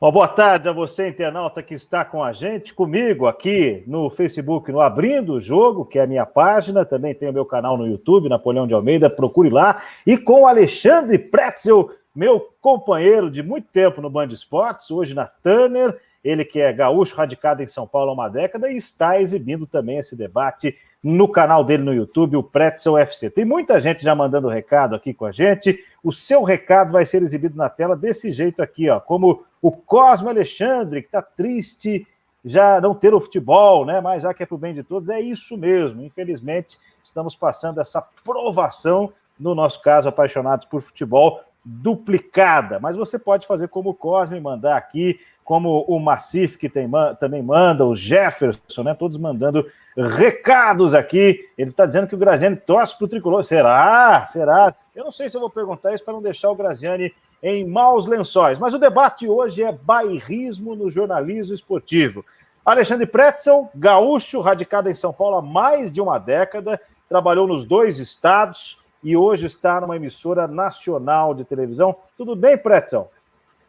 Uma boa tarde a você, internauta, que está com a gente, comigo aqui no Facebook, no Abrindo o Jogo, que é a minha página, também tem o meu canal no YouTube, Napoleão de Almeida, procure lá, e com o Alexandre Pretzel, meu companheiro de muito tempo no Band Esportes, hoje na Turner, ele que é gaúcho, radicado em São Paulo há uma década, e está exibindo também esse debate no canal dele no YouTube, o Pretzel FC. Tem muita gente já mandando recado aqui com a gente, o seu recado vai ser exibido na tela desse jeito aqui, ó, como o Cosme Alexandre, que está triste já não ter o futebol, né? Mas já que é para o bem de todos, é isso mesmo. Infelizmente, estamos passando essa provação, no nosso caso, apaixonados por futebol, duplicada. Mas você pode fazer como o Cosme, mandar aqui, como o Massif, que também manda, o Jefferson, né? Todos mandando recados aqui. Ele está dizendo que o Graziani torce para o Tricolor. Será? Será? Eu não sei se eu vou perguntar isso para não deixar o Graziani em maus lençóis. Mas o debate hoje é bairrismo no jornalismo esportivo. Alexandre Pretzel, gaúcho, radicado em São Paulo há mais de uma década, trabalhou nos 2 estados e hoje está numa emissora nacional de televisão. Tudo bem, Pretzel?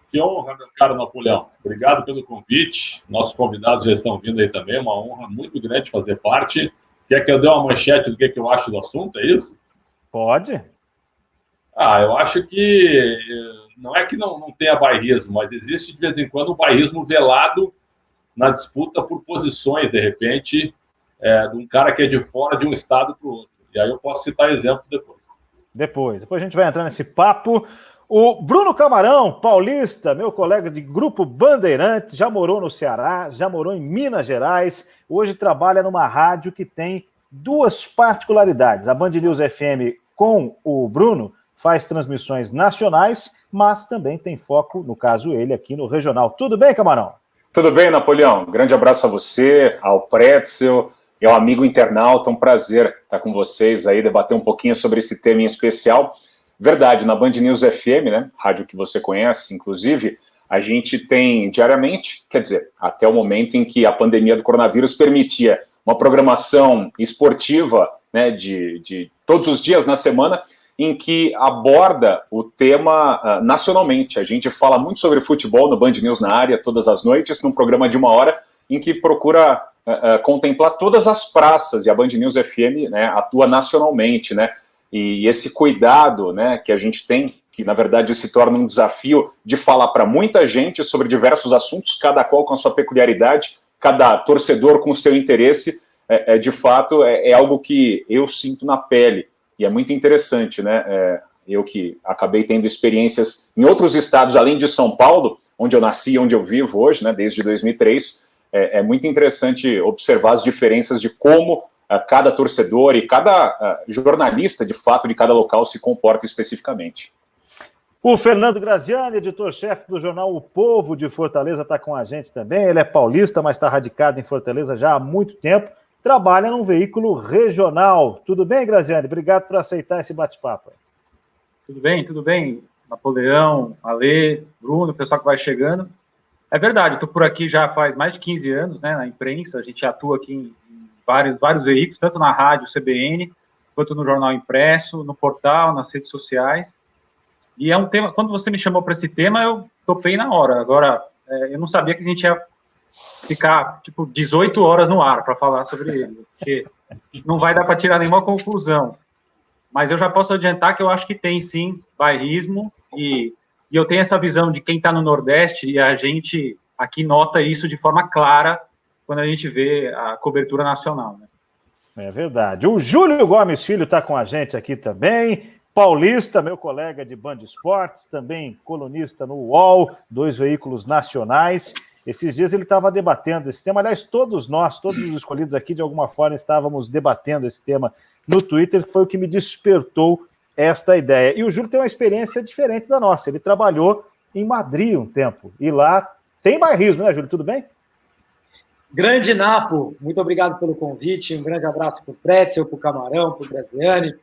Que honra, meu caro Napoleão. Obrigado pelo convite. Nossos convidados já estão vindo aí também. Uma honra muito grande fazer parte. Quer que eu dê uma manchete do que eu acho do assunto? É isso? Pode. Eu acho que não é que não tenha bairrismo, mas existe de vez em quando um bairrismo velado na disputa por posições, de repente, de um cara que é de fora de um estado para o outro. E aí eu posso citar exemplos depois. Depois a gente vai entrar nesse papo. O Bruno Camarão, paulista, meu colega de Grupo Bandeirantes, já morou no Ceará, já morou em Minas Gerais, hoje trabalha numa rádio que tem 2 particularidades. A Band News FM, com o Bruno, faz transmissões nacionais, mas também tem foco, no caso ele, aqui no regional. Tudo bem, Camarão? Tudo bem, Napoleão. Grande abraço a você, ao Pretzel e ao amigo internauta. Um prazer estar com vocês aí, debater um pouquinho sobre esse tema em especial. Verdade, na Band News FM, né, rádio que você conhece, inclusive, a gente tem diariamente, quer dizer, até o momento em que a pandemia do coronavírus permitia uma programação esportiva, né, de todos os dias na semana, em que aborda o tema nacionalmente. A gente fala muito sobre futebol no Band News na área, todas as noites, num programa de 1 hora, em que procura contemplar todas as praças, e a Band News FM, né, atua nacionalmente, né, e esse cuidado, né, que a gente tem, que na verdade se torna um desafio de falar para muita gente sobre diversos assuntos, cada qual com a sua peculiaridade, cada torcedor com o seu interesse, de fato é algo que eu sinto na pele, e é muito interessante, né, eu que acabei tendo experiências em outros estados, além de São Paulo, onde eu nasci e onde eu vivo hoje, né, desde 2003, é muito interessante observar as diferenças de como cada torcedor e cada jornalista, de fato, de cada local se comporta especificamente. O Fernando Graziani, editor-chefe do jornal O Povo de Fortaleza, está com a gente também. Ele é paulista, mas está radicado em Fortaleza já há muito tempo. Trabalha num veículo regional. Tudo bem, Graziani? Obrigado por aceitar esse bate-papo. Tudo bem. Napoleão, Alê, Bruno, o pessoal que vai chegando. É verdade, estou por aqui já faz mais de 15 anos, né, na imprensa. A gente atua aqui em vários veículos, tanto na rádio CBN, quanto no jornal impresso, no portal, nas redes sociais. E é um tema, quando você me chamou para esse tema, eu topei na hora. Agora, eu não sabia que a gente ia ficar, 18 horas no ar para falar sobre ele, porque não vai dar para tirar nenhuma conclusão. Mas eu já posso adiantar que eu acho que tem, sim, bairrismo, e eu tenho essa visão de quem está no Nordeste, e a gente aqui nota isso de forma clara quando a gente vê a cobertura nacional, né? É verdade. O Júlio Gomes Filho está com a gente aqui também, paulista, meu colega de Band Esportes, também colunista no UOL, 2 veículos nacionais. Esses dias ele estava debatendo esse tema, aliás, todos os escolhidos aqui, de alguma forma, estávamos debatendo esse tema no Twitter, que foi o que me despertou esta ideia. E o Júlio tem uma experiência diferente da nossa, ele trabalhou em Madrid um tempo, e lá tem bairrismo, né, Júlio? Tudo bem? Grande Napo, muito obrigado pelo convite, um grande abraço para o Pretzel, para o Camarão, para o Graziani,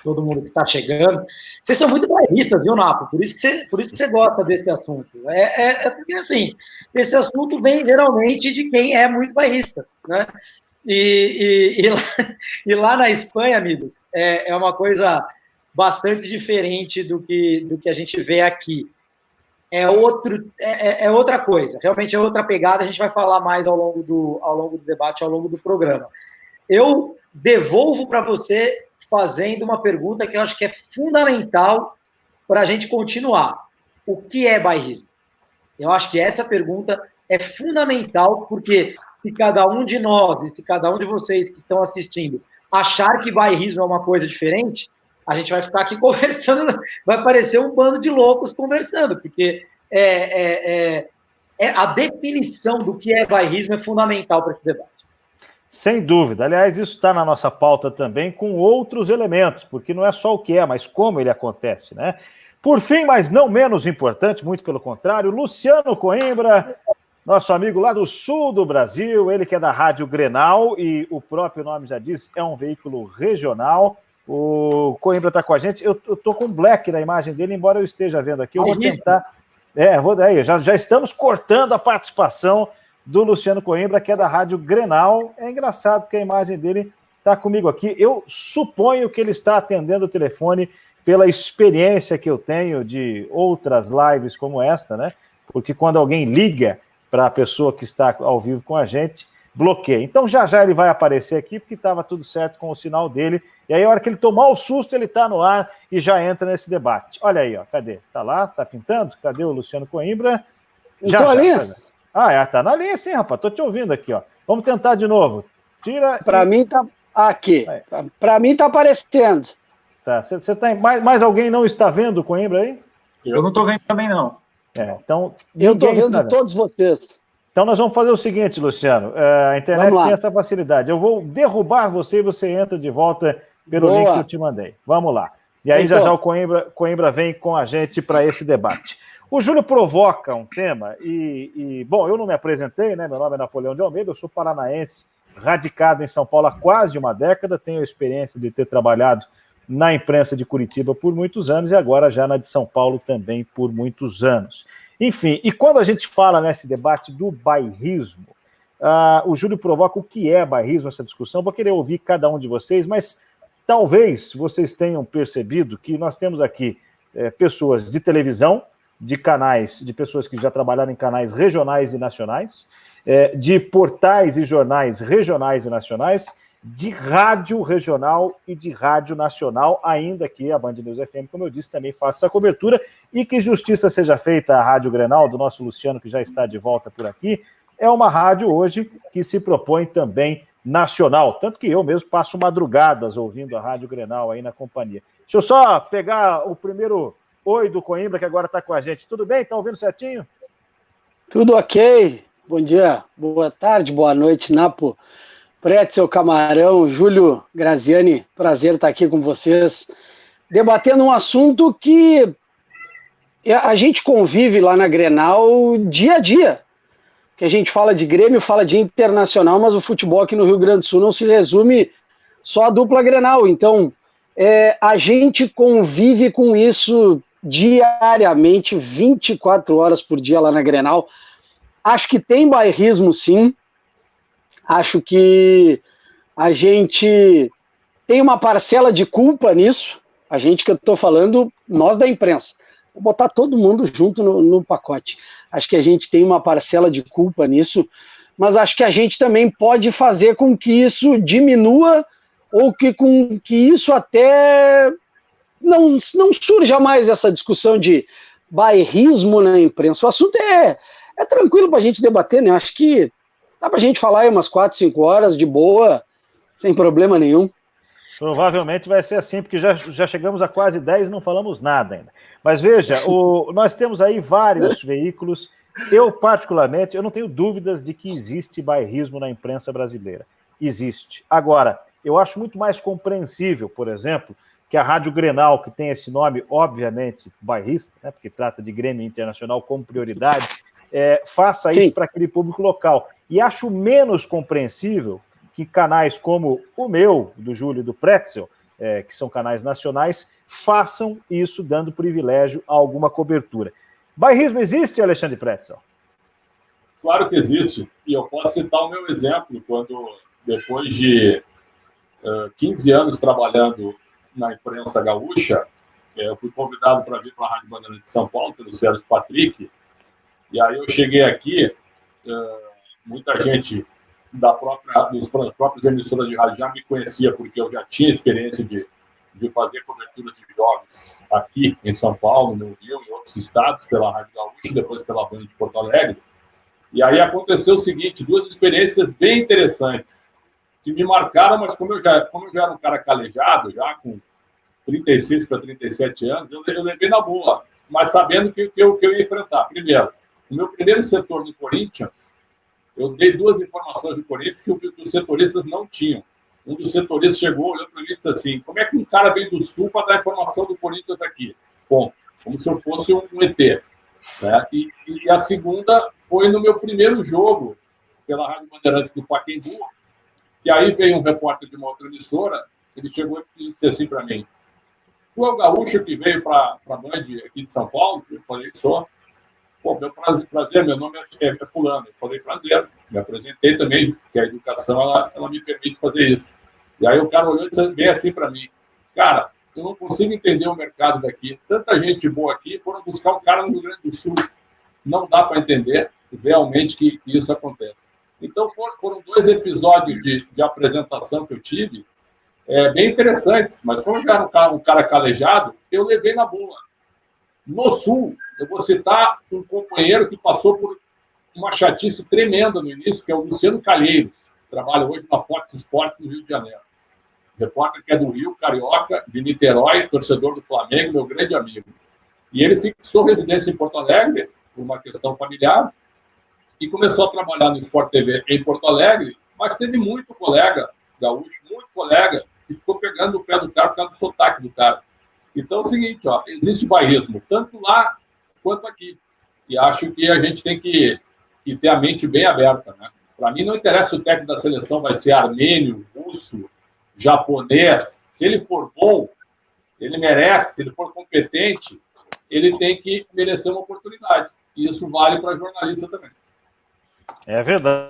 todo mundo que está chegando. Vocês são muito bairristas, viu, Napo? Por isso que você gosta desse assunto. Porque, assim, esse assunto vem geralmente de quem é muito bairrista, né? E lá na Espanha, amigos, é uma coisa bastante diferente do que a gente vê aqui. é outra coisa. Realmente é outra pegada. A gente vai falar mais ao longo do debate, ao longo do programa. Eu devolvo para você fazendo uma pergunta que eu acho que é fundamental para a gente continuar. O que é bairrismo? Eu acho que essa pergunta é fundamental, porque se cada um de nós e se cada um de vocês que estão assistindo achar que bairrismo é uma coisa diferente, a gente vai ficar aqui conversando, vai parecer um bando de loucos conversando, porque a definição do que é bairrismo é fundamental para esse debate. Sem dúvida. Aliás, isso está na nossa pauta também com outros elementos, porque não é só o que é, mas como ele acontece, né? Por fim, mas não menos importante, muito pelo contrário, Luciano Coimbra, nosso amigo lá do sul do Brasil, ele que é da Rádio Grenal, e o próprio nome já diz, é um veículo regional. O Coimbra está com a gente. Eu estou com black na imagem dele, embora eu esteja vendo aqui. Eu vou tentar... já estamos cortando a participação do Luciano Coimbra, que é da Rádio Grenal. É engraçado que a imagem dele está comigo aqui. Eu suponho que ele está atendendo o telefone pela experiência que eu tenho de outras lives como esta, né? Porque quando alguém liga para a pessoa que está ao vivo com a gente, bloqueia. Então já ele vai aparecer aqui, porque estava tudo certo com o sinal dele. E aí, a hora que ele tomar o susto, ele está no ar e já entra nesse debate. Olha aí, ó, cadê? Tá lá? Tá pintando? Cadê o Luciano Coimbra? Já ali? Tá na linha sim, rapaz. Tô te ouvindo aqui, ó. Vamos tentar de novo. Tira. Para mim tá aqui. Para mim tá aparecendo. Tá. Você tá mais alguém não está vendo o Coimbra aí? Eu não estou vendo também não. Então eu estou vendo todos vocês. Então nós vamos fazer o seguinte, Luciano. A internet tem essa facilidade. Eu vou derrubar você e você entra de volta pelo link que eu te mandei. Vamos lá. E aí já o Coimbra vem com a gente para esse debate. O Júlio provoca um tema bom, eu não me apresentei, né? Meu nome é Napoleão de Almeida, eu sou paranaense, radicado em São Paulo há quase uma década, tenho a experiência de ter trabalhado na imprensa de Curitiba por muitos anos e agora já na de São Paulo também por muitos anos. Enfim, e quando a gente fala nesse debate do bairrismo, o Júlio provoca o que é bairrismo, essa discussão. Vou querer ouvir cada um de vocês, mas talvez vocês tenham percebido que nós temos aqui pessoas de televisão, de canais, de pessoas que já trabalharam em canais regionais e nacionais, de portais e jornais regionais e nacionais, de rádio regional e de rádio nacional, ainda que a Band News FM, como eu disse, também faça essa cobertura, e que justiça seja feita à Rádio Grenal, do nosso Luciano, que já está de volta por aqui, é uma rádio hoje que se propõe também nacional, tanto que eu mesmo passo madrugadas ouvindo a Rádio Grenal aí na companhia. Deixa eu só pegar o primeiro oi do Coimbra, que agora está com a gente. Tudo bem? Está ouvindo certinho? Tudo ok. Bom dia, boa tarde, boa noite, Napo. Pretzel, Camarão, Júlio Graziani, prazer estar aqui com vocês, debatendo um assunto que a gente convive lá na Grenal dia a dia, que a gente fala de Grêmio, fala de Internacional, mas o futebol aqui no Rio Grande do Sul não se resume só à dupla Grenal, então a gente convive com isso diariamente, 24 horas por dia lá na Grenal. Acho que tem bairrismo sim, acho que a gente tem uma parcela de culpa nisso, a gente que eu estou falando, nós da imprensa. Vou botar todo mundo junto no pacote. Acho que a gente tem uma parcela de culpa nisso, mas acho que a gente também pode fazer com que isso diminua ou com que isso até não surja mais essa discussão de bairrismo na imprensa. O assunto é tranquilo para a gente debater, né? Acho que dá para a gente falar aí umas 4, 5 horas de boa, sem problema nenhum. Provavelmente vai ser assim, porque já chegamos a quase 10 e não falamos nada ainda. Mas veja, nós temos aí vários veículos. Eu, particularmente, eu não tenho dúvidas de que existe bairrismo na imprensa brasileira. Existe. Agora, eu acho muito mais compreensível, por exemplo, que a Rádio Grenal, que tem esse nome, obviamente, bairrista, né, porque trata de Grêmio Internacional como prioridade, faça isso para aquele público local. E acho menos compreensível que canais como o meu, do Júlio e do Pretzel, que são canais nacionais, façam isso dando privilégio a alguma cobertura. Bairrismo existe, Alexandre Pretzel? Claro que existe. E eu posso citar o meu exemplo, quando, depois de 15 anos trabalhando na imprensa gaúcha, eu fui convidado para vir para a Rádio Bandeirantes de São Paulo, pelo Sérgio Patrick, e aí eu cheguei aqui, muita gente das próprias emissoras de rádio já me conhecia, porque eu já tinha experiência de fazer cobertura de jogos aqui em São Paulo, no Rio, em outros estados, pela Rádio Gaúcha, depois pela Band de Porto Alegre. E aí aconteceu o seguinte, 2 experiências bem interessantes, que me marcaram, mas como eu já era um cara calejado, já com 36 para 37 anos, eu levei na boa, mas sabendo que eu ia enfrentar. Primeiro, no meu primeiro setor do Corinthians, eu dei 2 informações do Corinthians que os setoristas não tinham. Um dos setoristas chegou, olhou para mim e disse assim, como é que um cara veio do Sul para dar informação do Corinthians aqui? Bom, como se eu fosse um ET. Né? E a segunda foi no meu primeiro jogo, pela Rádio Bandeirantes do Pacaembu, que aí veio um repórter de uma outra emissora, ele chegou e disse assim para mim, tu é o gaúcho que veio para a Band aqui de São Paulo? Eu falei, sou. Pô, meu prazer, meu nome é fulano. Eu falei, prazer. Me apresentei também, porque a educação, ela me permite fazer isso. E aí o cara olhou e disse bem assim para mim, cara, eu não consigo entender o mercado daqui. Tanta gente boa aqui, foram buscar um cara no Rio Grande do Sul. Não dá para entender realmente que isso acontece. Então, foram 2 episódios de apresentação que eu tive, bem interessantes, mas como eu já era um cara calejado, eu levei na boa. No Sul, eu vou citar um companheiro que passou por uma chatice tremenda no início, que é o Luciano Calheiros, que trabalha hoje na Fox Sports no Rio de Janeiro. Repórter que é do Rio, carioca, de Niterói, torcedor do Flamengo, meu grande amigo. E ele fixou residência em Porto Alegre, por uma questão familiar, e começou a trabalhar no Sport TV em Porto Alegre, mas teve muito colega gaúcho, muito colega, que ficou pegando o pé do cara por causa do sotaque do cara. Então é o seguinte, ó, existe bairrismo, tanto lá quanto aqui. E acho que a gente tem que ter a mente bem aberta. Né? Para mim, não interessa se o técnico da seleção vai ser armênio, russo, japonês. Se ele for bom, ele merece. Se ele for competente, ele tem que merecer uma oportunidade. E isso vale para jornalista também. É verdade.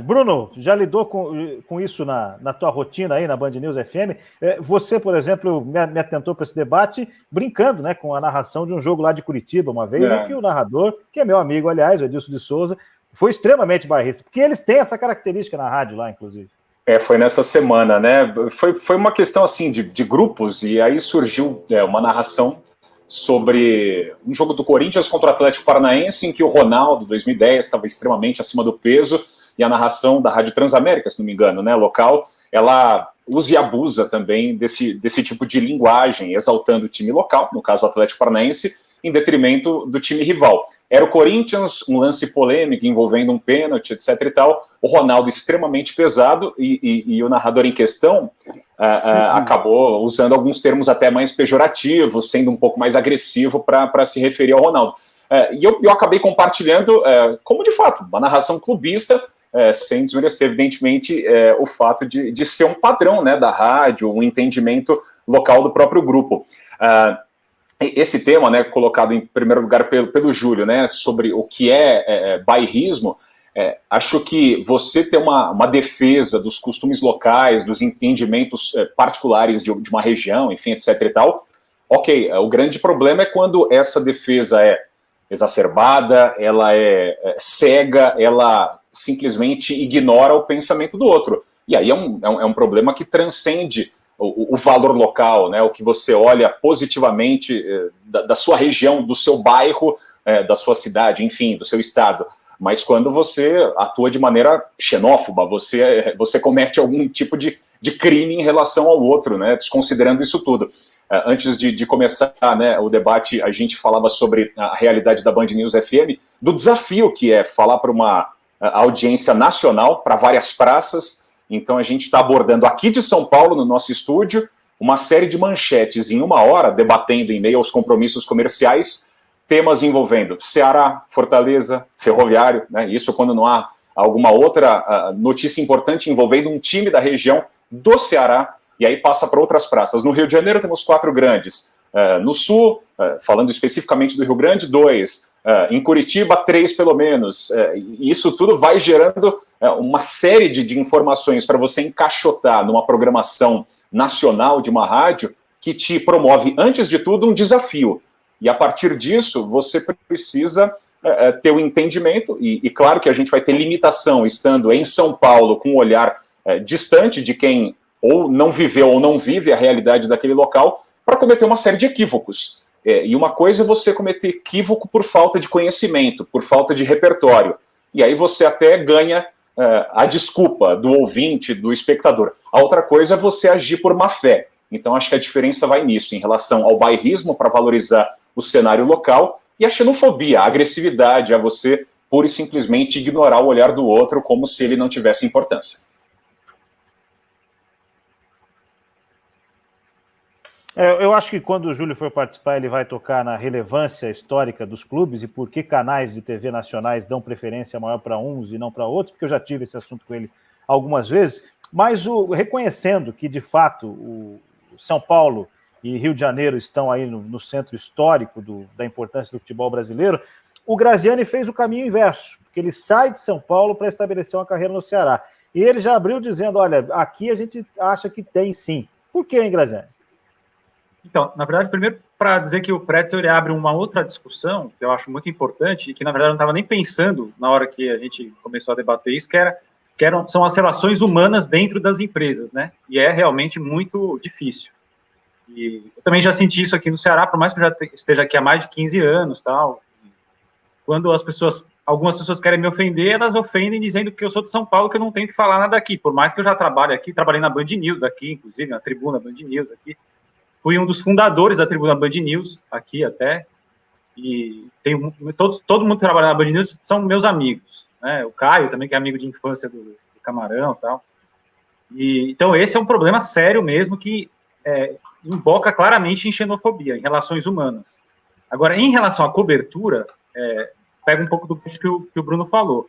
Bruno, já lidou com isso na tua rotina aí na Band News FM? Você, por exemplo, me atentou para esse debate brincando, né, com a narração de um jogo lá de Curitiba uma vez, em que o narrador, que é meu amigo, aliás, o Edilson de Souza, foi extremamente bairrista, porque eles têm essa característica na rádio lá, inclusive. Foi nessa semana, né? Foi uma questão assim de grupos, e aí surgiu uma narração sobre um jogo do Corinthians contra o Atlético Paranaense, em que o Ronaldo, 2010, estava extremamente acima do peso, e a narração da Rádio Transamérica, se não me engano, né, local, ela usa e abusa também desse tipo de linguagem, exaltando o time local, no caso o Atlético Paranaense, em detrimento do time rival. Era o Corinthians, um lance polêmico envolvendo um pênalti, etc. e tal, o Ronaldo extremamente pesado, e o narrador em questão acabou usando alguns termos até mais pejorativos, sendo um pouco mais agressivo para se referir ao Ronaldo. E eu acabei compartilhando, como de fato, uma narração clubista, sem desmerecer, evidentemente, o fato de ser um padrão, né, da rádio, um entendimento local do próprio grupo. Esse tema, né, colocado em primeiro lugar pelo Júlio, né, sobre o que é bairrismo, acho que você ter uma defesa dos costumes locais, dos entendimentos particulares de uma região, enfim, etc. e tal, ok, o grande problema é quando essa defesa é exacerbada, ela é cega, ela simplesmente ignora o pensamento do outro. E aí é um problema que transcende o valor local, né, o que você olha positivamente da sua região, do seu bairro, da sua cidade, enfim, do seu estado. Mas quando você atua de maneira xenófoba, você comete algum tipo de crime em relação ao outro, né, desconsiderando isso tudo. Antes de começar, né, o debate, a gente falava sobre a realidade da Band News FM, do desafio que é falar para uma audiência nacional, para várias praças. Então a gente está abordando aqui de São Paulo, no nosso estúdio, uma série de manchetes em 1 hora, debatendo em meio aos compromissos comerciais, temas envolvendo Ceará, Fortaleza, Ferroviário, né, isso quando não há alguma outra notícia importante envolvendo um time da região do Ceará, e aí passa para outras praças. No Rio de Janeiro temos 4 grandes, no Sul, falando especificamente do Rio Grande, 2, em Curitiba 3 pelo menos, e isso tudo vai gerando uma série de informações para você encaixotar numa programação nacional de uma rádio, que te promove, antes de tudo, um desafio. E a partir disso, você precisa ter o entendimento, e claro que a gente vai ter limitação estando em São Paulo com um olhar distante de quem ou não viveu ou não vive a realidade daquele local, para cometer uma série de equívocos. E uma coisa é você cometer equívoco por falta de conhecimento, por falta de repertório. E aí você até ganha a desculpa do ouvinte, do espectador. A outra coisa é você agir por má fé. Então acho que a diferença vai nisso, em relação ao bairrismo para valorizar o cenário local e a xenofobia, a agressividade, a você pura e simplesmente ignorar o olhar do outro como se ele não tivesse importância. Eu acho que quando o Júlio for participar, ele vai tocar na relevância histórica dos clubes e por que canais de TV nacionais dão preferência maior para uns e não para outros, porque eu já tive esse assunto com ele algumas vezes, mas reconhecendo que, de fato, o São Paulo e Rio de Janeiro estão aí no centro histórico da importância do futebol brasileiro, o Graziani fez o caminho inverso, porque ele sai de São Paulo para estabelecer uma carreira no Ceará. E ele já abriu dizendo, olha, aqui a gente acha que tem sim. Por quê, hein, Graziani? Então, na verdade, primeiro para dizer que o Pretzel ele abre uma outra discussão, que eu acho muito importante, e que na verdade eu não estava nem pensando na hora que a gente começou a debater isso, são as relações humanas dentro das empresas, né? E é realmente muito difícil. E eu também já senti isso aqui no Ceará, por mais que eu já esteja aqui há mais de 15 anos, tal. Quando algumas pessoas querem me ofender, elas ofendem dizendo que eu sou de São Paulo, que eu não tenho que falar nada aqui, por mais que eu já trabalhe aqui, trabalhei na Band News aqui, inclusive, na tribuna Band News aqui. Fui um dos fundadores da tribuna Band News, aqui até, e todo mundo que trabalha na Band News são meus amigos, né? O Caio também, que é amigo de infância do Camarão e tal. Então, esse é um problema sério mesmo, que emboca claramente em xenofobia, em relações humanas. Agora, em relação à cobertura, pega um pouco do que o Bruno falou.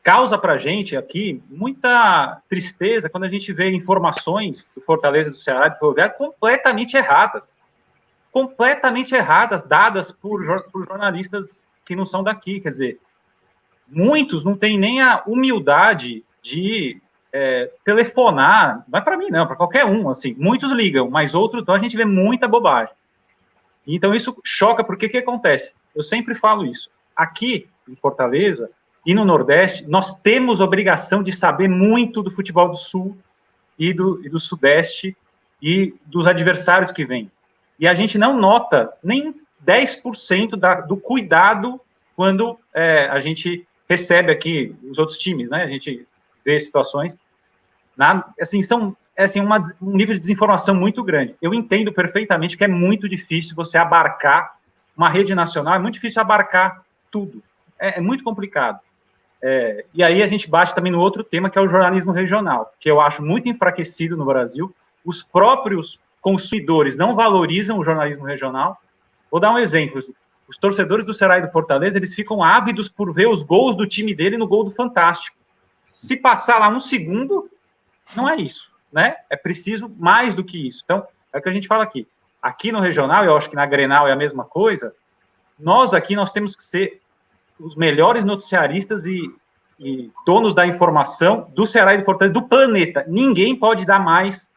Causa para a gente aqui muita tristeza quando a gente vê informações do Fortaleza, do Ceará, do Ferroviário completamente erradas, dadas por jornalistas que não são daqui. Quer dizer, muitos não têm nem a humildade de telefonar, não é para mim não, para qualquer um, assim, muitos ligam, mas outros, então a gente vê muita bobagem. Então isso choca, porque o que acontece? Eu sempre falo isso, aqui em Fortaleza e no Nordeste, nós temos obrigação de saber muito do futebol do Sul e do Sudeste e dos adversários que vêm. E a gente não nota nem 10% do cuidado quando a gente recebe aqui os outros times, né? A gente vê situações, um nível de desinformação muito grande. Eu entendo perfeitamente que é muito difícil você abarcar uma rede nacional, é muito difícil abarcar tudo. É muito complicado. E aí a gente bate também no outro tema, que é o jornalismo regional, que eu acho muito enfraquecido no Brasil. Os próprios consumidores não valorizam o jornalismo regional. Vou dar um exemplo. Os torcedores do Ceará e do Fortaleza, eles ficam ávidos por ver os gols do time dele no Gol do Fantástico. Se passar lá um segundo, não é isso, né? É preciso mais do que isso. Então, é o que a gente fala aqui. Aqui no regional, eu acho que na Grenal é a mesma coisa, nós temos que ser os melhores noticiaristas e donos da informação do Ceará e do Fortaleza, do planeta. Ninguém pode dar mais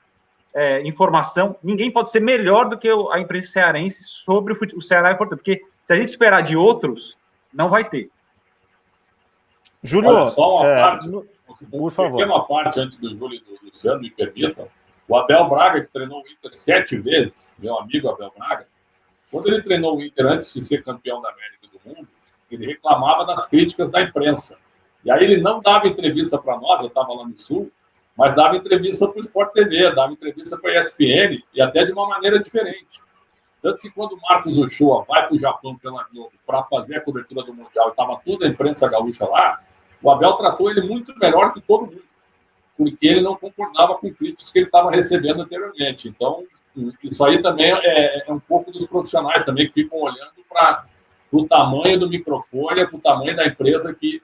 informação, ninguém pode ser melhor do que a imprensa cearense sobre o Ceará e o Fortaleza, porque se a gente esperar de outros, não vai ter. Júlio, olha, só uma parte, por favor. Uma parte antes do Júlio e do Luciano, me permitam. O Abel Braga, que treinou o Inter 7 vezes, meu amigo Abel Braga, quando ele treinou o Inter antes de ser campeão da América e do mundo, ele reclamava das críticas da imprensa. E aí ele não dava entrevista para nós, eu estava lá no Sul, mas dava entrevista para o Sport TV, dava entrevista para a ESPN, e até de uma maneira diferente. Tanto que quando o Marcos Ochoa vai para o Japão pela Globo para fazer a cobertura do Mundial, e estava toda a imprensa gaúcha lá, o Abel tratou ele muito melhor que todo mundo, porque ele não concordava com críticas que ele estava recebendo anteriormente. Então, isso aí também é um pouco dos profissionais também que ficam olhando para o tamanho do microfone, para o tamanho da empresa que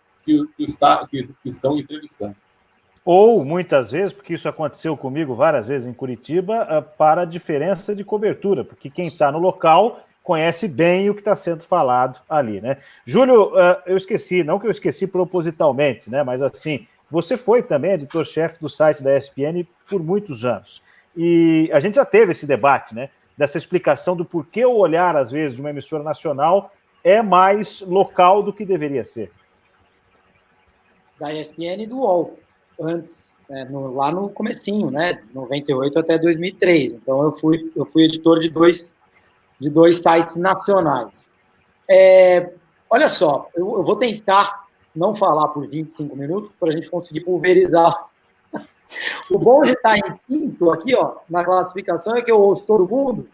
estão entrevistando. Ou, muitas vezes, porque isso aconteceu comigo várias vezes em Curitiba, para a diferença de cobertura, porque quem está no local conhece bem o que está sendo falado ali, né? Júlio, eu esqueci, não que eu esqueci propositalmente, né? Mas assim, você foi também editor-chefe do site da ESPN por muitos anos. E a gente já teve esse debate, né? dessa explicação do porquê o olhar, às vezes, de uma emissora nacional é mais local do que deveria ser. Da ESPN e do UOL, antes, lá no comecinho, né, 98 até 2003. Então, eu fui editor de dois sites nacionais. Olha só, eu vou tentar não falar por 25 minutos para a gente conseguir pulverizar. O bom de estar em quinto aqui, ó, na classificação, é que eu ouço todo mundo,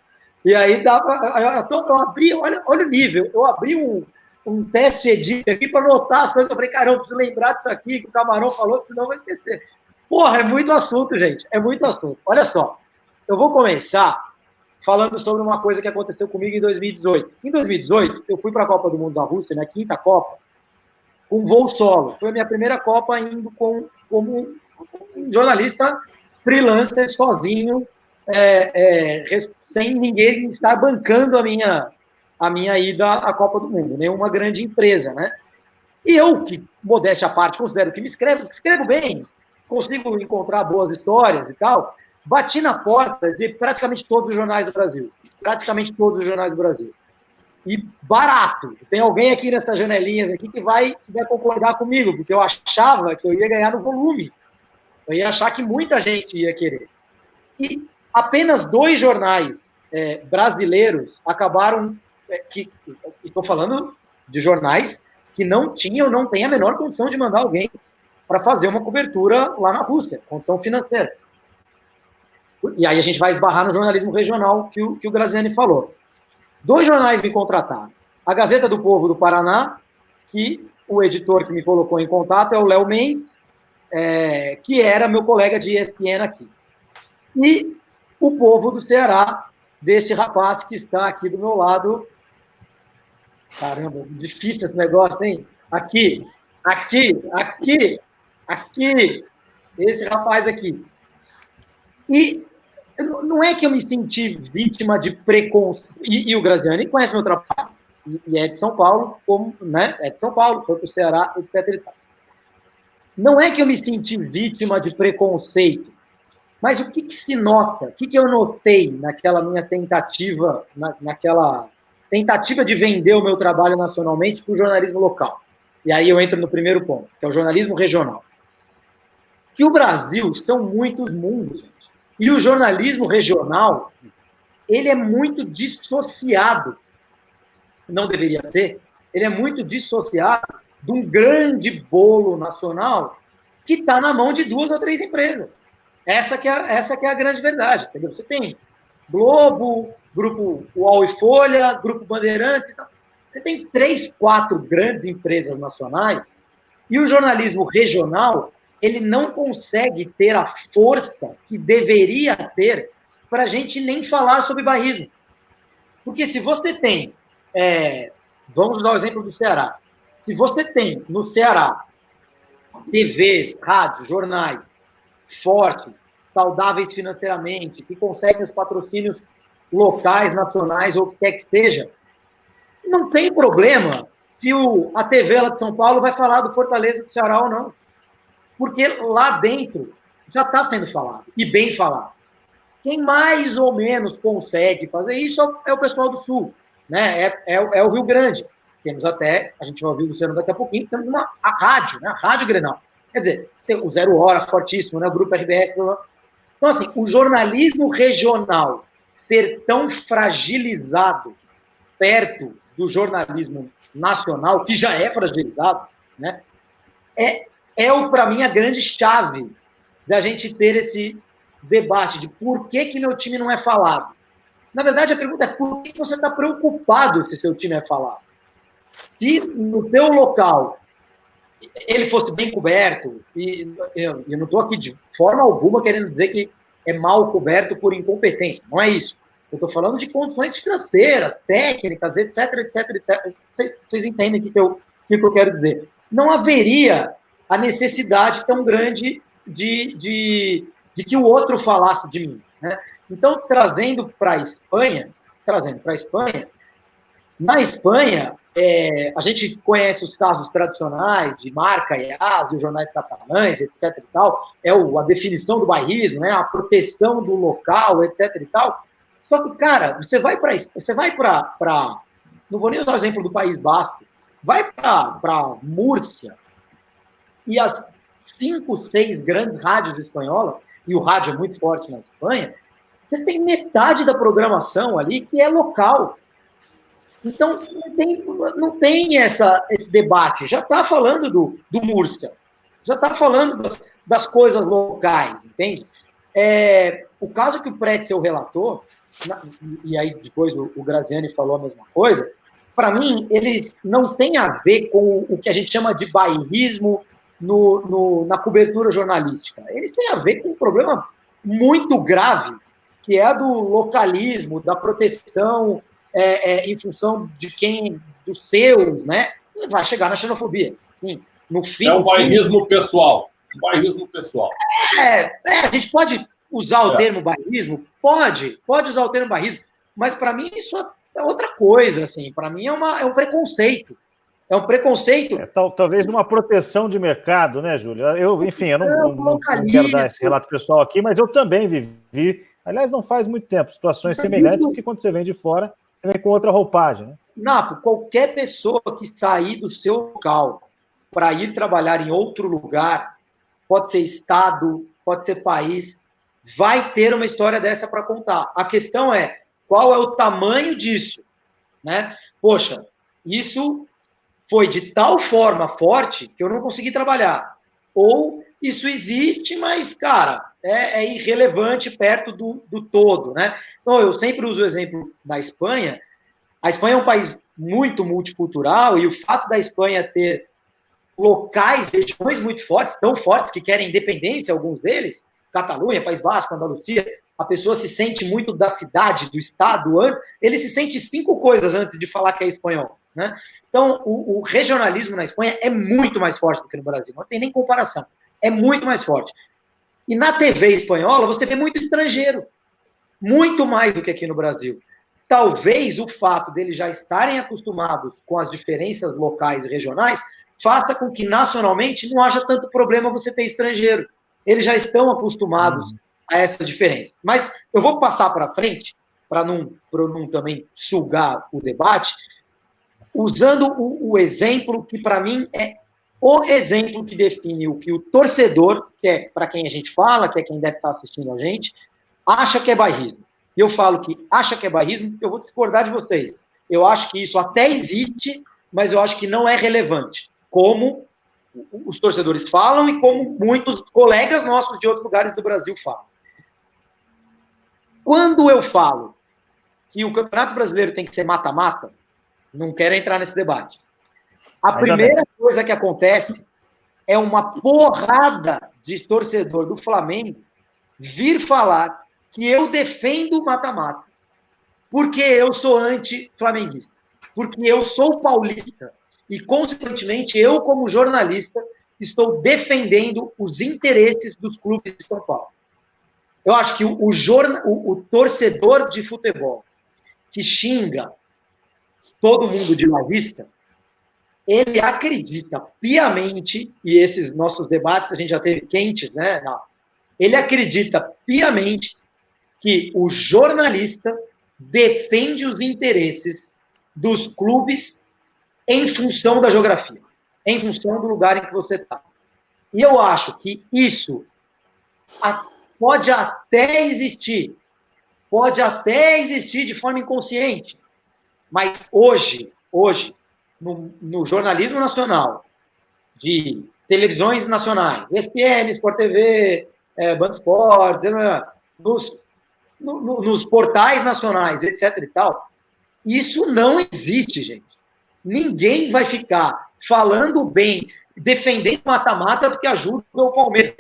e aí dá para... Eu abri, olha o nível, eu abri um teste edit aqui para anotar as coisas. Eu falei, caramba, preciso lembrar disso aqui, que o Camarão falou, senão eu vou esquecer. Porra, é muito assunto, gente, é muito assunto. Olha só, eu vou começar falando sobre uma coisa que aconteceu comigo em 2018. Em 2018, eu fui para a Copa do Mundo da Rússia, na quinta Copa, com voo solo. Foi a minha primeira Copa indo como um jornalista freelancer, sozinho, sem ninguém estar bancando a minha ida à Copa do Mundo, nenhuma grande empresa, né? E eu, que, modéstia à parte, considero que escrevo bem, consigo encontrar boas histórias e tal, bati na porta de praticamente todos os jornais do Brasil. Praticamente todos os jornais do Brasil. E barato. Tem alguém aqui nessas janelinhas aqui que vai concordar comigo, porque eu achava que eu ia ganhar no volume. Eu ia achar que muita gente ia querer. E apenas 2 jornais brasileiros acabaram... Estou falando de jornais que não têm a menor condição de mandar alguém para fazer uma cobertura lá na Rússia, condição financeira. E aí a gente vai esbarrar no jornalismo regional que o Graziani falou. 2 jornais me contrataram. A Gazeta do Povo do Paraná, que o editor que me colocou em contato é o Léo Mendes, que era meu colega de ESPN aqui. E o Povo do Ceará, desse rapaz que está aqui do meu lado. Caramba, difícil esse negócio, hein? Aqui. Esse rapaz aqui. E não é que eu me senti vítima de preconceito. E o Graziani conhece meu trabalho. E é de São Paulo, né? É de São Paulo, foi para o Ceará, etc. E tal. Não é que eu me senti vítima de preconceito. Mas o que se nota? O que eu notei naquela minha tentativa, naquela tentativa de vender o meu trabalho nacionalmente para o jornalismo local? E aí eu entro no primeiro ponto, que é o jornalismo regional. Que o Brasil são muitos mundos, gente. E o jornalismo regional, ele é muito dissociado, não deveria ser, ele é muito dissociado de um grande bolo nacional que está na mão de 2 ou 3 empresas. Essa que é a grande verdade, entendeu? Você tem Globo, Grupo UOL e Folha, Grupo Bandeirantes, então, você tem 3, 4 grandes empresas nacionais e o jornalismo regional ele não consegue ter a força que deveria ter para a gente nem falar sobre bairrismo. Porque se você tem, vamos usar o exemplo do Ceará, se você tem no Ceará TVs, rádios, jornais fortes, saudáveis financeiramente, que conseguem os patrocínios locais, nacionais ou o que quer que seja, não tem problema se a TV lá de São Paulo vai falar do Fortaleza do Ceará ou não. Porque lá dentro já está sendo falado, e bem falado. Quem mais ou menos consegue fazer isso é o pessoal do Sul, né? É o Rio Grande. Temos até, a gente vai ouvir o Luciano daqui a pouquinho, temos a rádio, né? A Rádio Grenal. Quer dizer, tem o Zero Hora, fortíssimo, né? O Grupo RBS. Então, assim, o jornalismo regional ser tão fragilizado perto do jornalismo nacional, que já é fragilizado, né? Para mim, a grande chave da gente ter esse debate de por que meu time não é falado. Na verdade, a pergunta é por que você está preocupado se seu time é falado? Se no teu local ele fosse bem coberto, e eu não estou aqui de forma alguma querendo dizer que é mal coberto por incompetência, não é isso. Eu estou falando de condições financeiras, técnicas, etc, etc. Vocês entendem o que eu quero dizer. Não haveria a necessidade tão grande de que o outro falasse de mim, né? Então, trazendo para a Espanha, na Espanha, a gente conhece os casos tradicionais de Marca e AS, os jornais catalães, etc. e tal, a definição do bairrismo, né? A proteção do local, etc. e tal. Só que, cara, você vai para não vou nem usar o exemplo do País Basco, vai para Múrcia e as 5, 6 grandes rádios espanholas, e o rádio é muito forte na Espanha, você tem metade da programação ali que é local. Então, não tem esse debate. Já está falando do Múrcia, já está falando das coisas locais, entende? O caso que o Pretzel relatou, e aí depois o Graziani falou a mesma coisa, para mim, eles não têm a ver com o que a gente chama de bairrismo na cobertura jornalística. Eles têm a ver com um problema muito grave, que é a do localismo, da proteção em função de dos seus, né? Vai chegar na xenofobia. Enfim, no fim, é um bairrismo pessoal. Um bairrismo pessoal. A gente pode usar o termo bairrismo? Pode usar o termo bairrismo, mas para mim isso é outra coisa, assim. Para mim é um preconceito. É um preconceito. Talvez uma proteção de mercado, né, Júlio? Eu não quero dar esse relato pessoal aqui, mas eu também vivi. Aliás, não faz muito tempo, situações semelhantes, porque quando você vem de fora, você vem com outra roupagem. Né? Napo, qualquer pessoa que sair do seu local para ir trabalhar em outro lugar, pode ser estado, pode ser país, vai ter uma história dessa para contar. A questão é, qual é o tamanho disso? Né? Poxa, isso foi de tal forma forte que eu não consegui trabalhar. Ou isso existe, mas, cara, é irrelevante perto do todo, né? Então, eu sempre uso o exemplo da Espanha. A Espanha é um país muito multicultural e o fato da Espanha ter locais, regiões muito fortes, tão fortes que querem independência, alguns deles, Catalunha, País Basco, Andalucia, a pessoa se sente muito da cidade, do estado, ele se sente 5 coisas antes de falar que é espanhol, né? Então, o regionalismo na Espanha é muito mais forte do que no Brasil, não tem nem comparação, é muito mais forte. E na TV espanhola, você vê muito estrangeiro, muito mais do que aqui no Brasil. Talvez o fato deles já estarem acostumados com as diferenças locais e regionais faça com que, nacionalmente, não haja tanto problema você ter estrangeiro. Eles já estão acostumados a essas diferenças. Mas eu vou passar para frente, para não também sugar o debate, usando o exemplo que, para mim, é o exemplo que define o que o torcedor, que é para quem a gente fala, que é quem deve estar assistindo a gente, acha que é bairrismo. E eu falo que acha que é bairrismo, porque eu vou discordar de vocês. Eu acho que isso até existe, mas eu acho que não é relevante, como os torcedores falam e como muitos colegas nossos de outros lugares do Brasil falam. Quando eu falo que o Campeonato Brasileiro tem que ser mata-mata, não quero entrar nesse debate. A primeira coisa que acontece é uma porrada de torcedor do Flamengo vir falar que eu defendo o mata-mata porque eu sou anti-flamenguista, porque eu sou paulista e, consequentemente, eu, como jornalista, estou defendendo os interesses dos clubes de São Paulo. Eu acho que o torcedor de futebol que xinga todo mundo de lavista, ele acredita piamente, e esses nossos debates a gente já teve quentes, né? Ele acredita piamente que o jornalista defende os interesses dos clubes em função da geografia, em função do lugar em que você está. E eu acho que isso pode até existir de forma inconsciente, mas hoje no jornalismo nacional, de televisões nacionais, ESPN, Sport TV, Band Esportes, nos portais nacionais, etc. e tal, isso não existe, gente. Ninguém vai ficar falando bem, defendendo mata-mata porque ajuda o Palmeiras.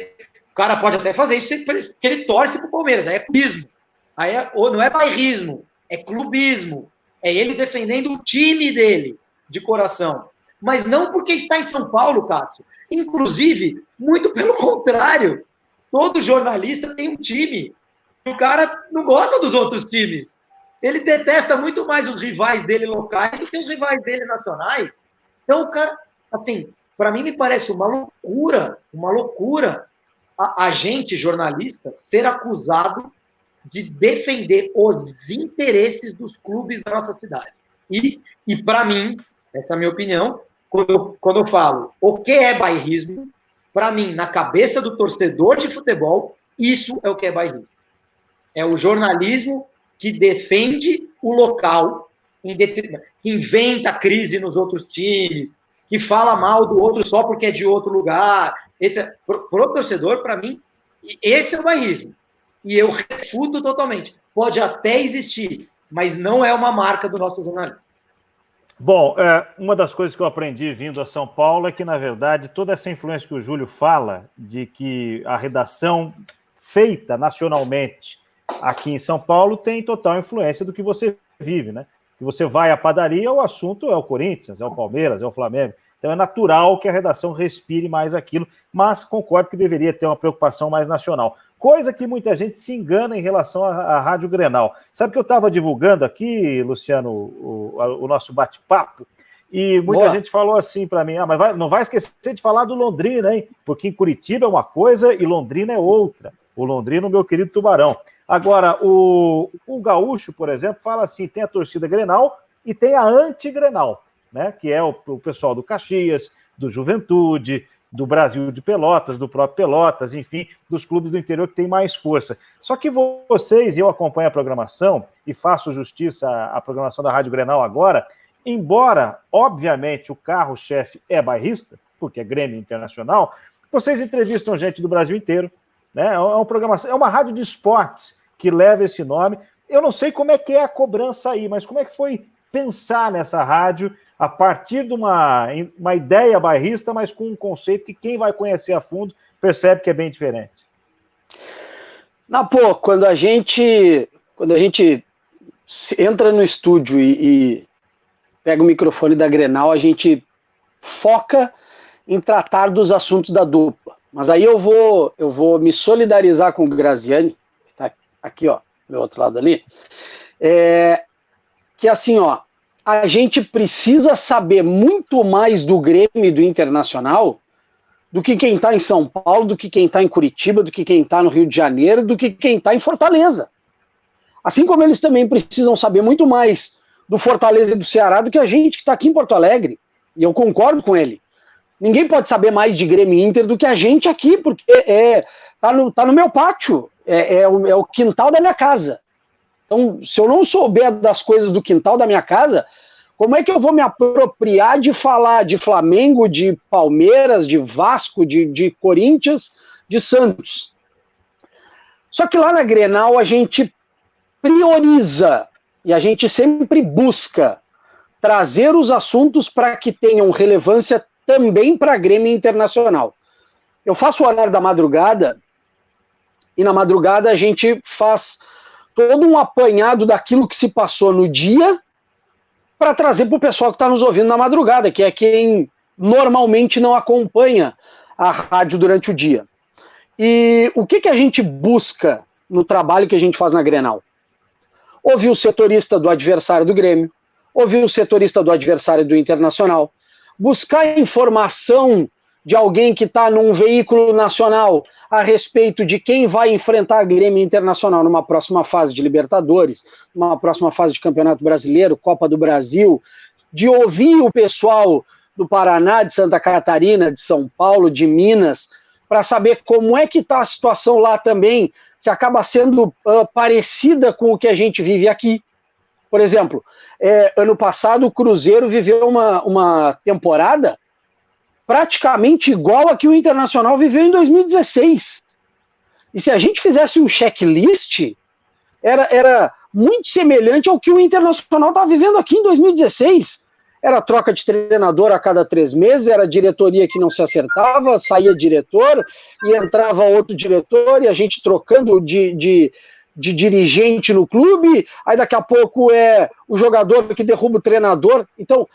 O cara pode até fazer isso porque ele torce para o Palmeiras. Aí é clubismo. Não é bairrismo, é clubismo. É ele defendendo o time dele, de coração. Mas não porque está em São Paulo, Cássio. Inclusive, muito pelo contrário. Todo jornalista tem um time. O cara não gosta dos outros times. Ele detesta muito mais os rivais dele locais do que os rivais dele nacionais. Então, o cara, assim, para mim me parece uma loucura a gente, jornalista, ser acusado de defender os interesses dos clubes da nossa cidade. E para mim, essa é a minha opinião, quando eu falo o que é bairrismo, para mim, na cabeça do torcedor de futebol, isso é o que é bairrismo. É o jornalismo que defende o local, que inventa crise nos outros times, que fala mal do outro só porque é de outro lugar, etc. Para o torcedor, para mim, esse é o bairrismo. E eu refuto totalmente. Pode até existir, mas não é uma marca do nosso jornalismo. Bom, uma das coisas que eu aprendi vindo a São Paulo é que, na verdade, toda essa influência que o Júlio fala, de que a redação feita nacionalmente aqui em São Paulo tem total influência do que você vive, né? Que você vai à padaria, o assunto é o Corinthians, é o Palmeiras, é o Flamengo. Então é natural que a redação respire mais aquilo, mas concordo que deveria ter uma preocupação mais nacional. Coisa que muita gente se engana em relação à Rádio Grenal. Sabe que eu estava divulgando aqui, Luciano, o nosso bate-papo, e muita gente falou assim para mim, mas não vai esquecer de falar do Londrina, hein? Porque em Curitiba é uma coisa e Londrina é outra. O Londrina, o meu querido Tubarão. Agora, o Gaúcho, por exemplo, fala assim, tem a torcida Grenal e tem a anti-Grenal, né? Que é o pessoal do Caxias, do Juventude, do Brasil de Pelotas, do próprio Pelotas, enfim, dos clubes do interior que tem mais força. Só que vocês, e eu acompanho a programação e faço justiça à programação da Rádio Grenal agora, embora, obviamente, o carro-chefe é bairrista, porque é Grêmio Internacional, vocês entrevistam gente do Brasil inteiro, né? É uma rádio de esportes que leva esse nome. Eu não sei como é que é a cobrança aí, mas como é que foi pensar nessa rádio a partir de uma ideia bairrista, mas com um conceito que quem vai conhecer a fundo percebe que é bem diferente? Quando a gente entra no estúdio e pega o microfone da Grenal, a gente foca em tratar dos assuntos da dupla. Mas aí eu vou me solidarizar com o Graziani, que está aqui, ó, do meu outro lado ali, que assim, ó, a gente precisa saber muito mais do Grêmio e do Internacional do que quem está em São Paulo, do que quem está em Curitiba, do que quem está no Rio de Janeiro, do que quem está em Fortaleza. Assim como eles também precisam saber muito mais do Fortaleza e do Ceará do que a gente que está aqui em Porto Alegre. E eu concordo com ele. Ninguém pode saber mais de Grêmio e Inter do que a gente aqui, porque tá no meu pátio, é o quintal da minha casa. Então, se eu não souber das coisas do quintal da minha casa, como é que eu vou me apropriar de falar de Flamengo, de Palmeiras, de Vasco, de Corinthians, de Santos? Só que lá na Grenal a gente prioriza e a gente sempre busca trazer os assuntos para que tenham relevância também para Grêmio Internacional. Eu faço o horário da madrugada e na madrugada a gente faz todo um apanhado daquilo que se passou no dia para trazer para o pessoal que está nos ouvindo na madrugada, que é quem normalmente não acompanha a rádio durante o dia. E o que a gente busca no trabalho que a gente faz na Grenal? Ouvir o setorista do adversário do Grêmio, ouvir o setorista do adversário do Internacional, buscar informação de alguém que está num veículo nacional a respeito de quem vai enfrentar a Grêmio Internacional numa próxima fase de Libertadores, numa próxima fase de Campeonato Brasileiro, Copa do Brasil, de ouvir o pessoal do Paraná, de Santa Catarina, de São Paulo, de Minas, para saber como é que está a situação lá também, se acaba sendo parecida com o que a gente vive aqui. Por exemplo, ano passado o Cruzeiro viveu uma temporada praticamente igual a que o Internacional viveu em 2016. E se a gente fizesse um checklist, era muito semelhante ao que o Internacional está vivendo aqui em 2016. Era troca de treinador a cada 3 meses, era diretoria que não se acertava, saía diretor e entrava outro diretor e a gente trocando de dirigente no clube, aí daqui a pouco é o jogador que derruba o treinador. Então,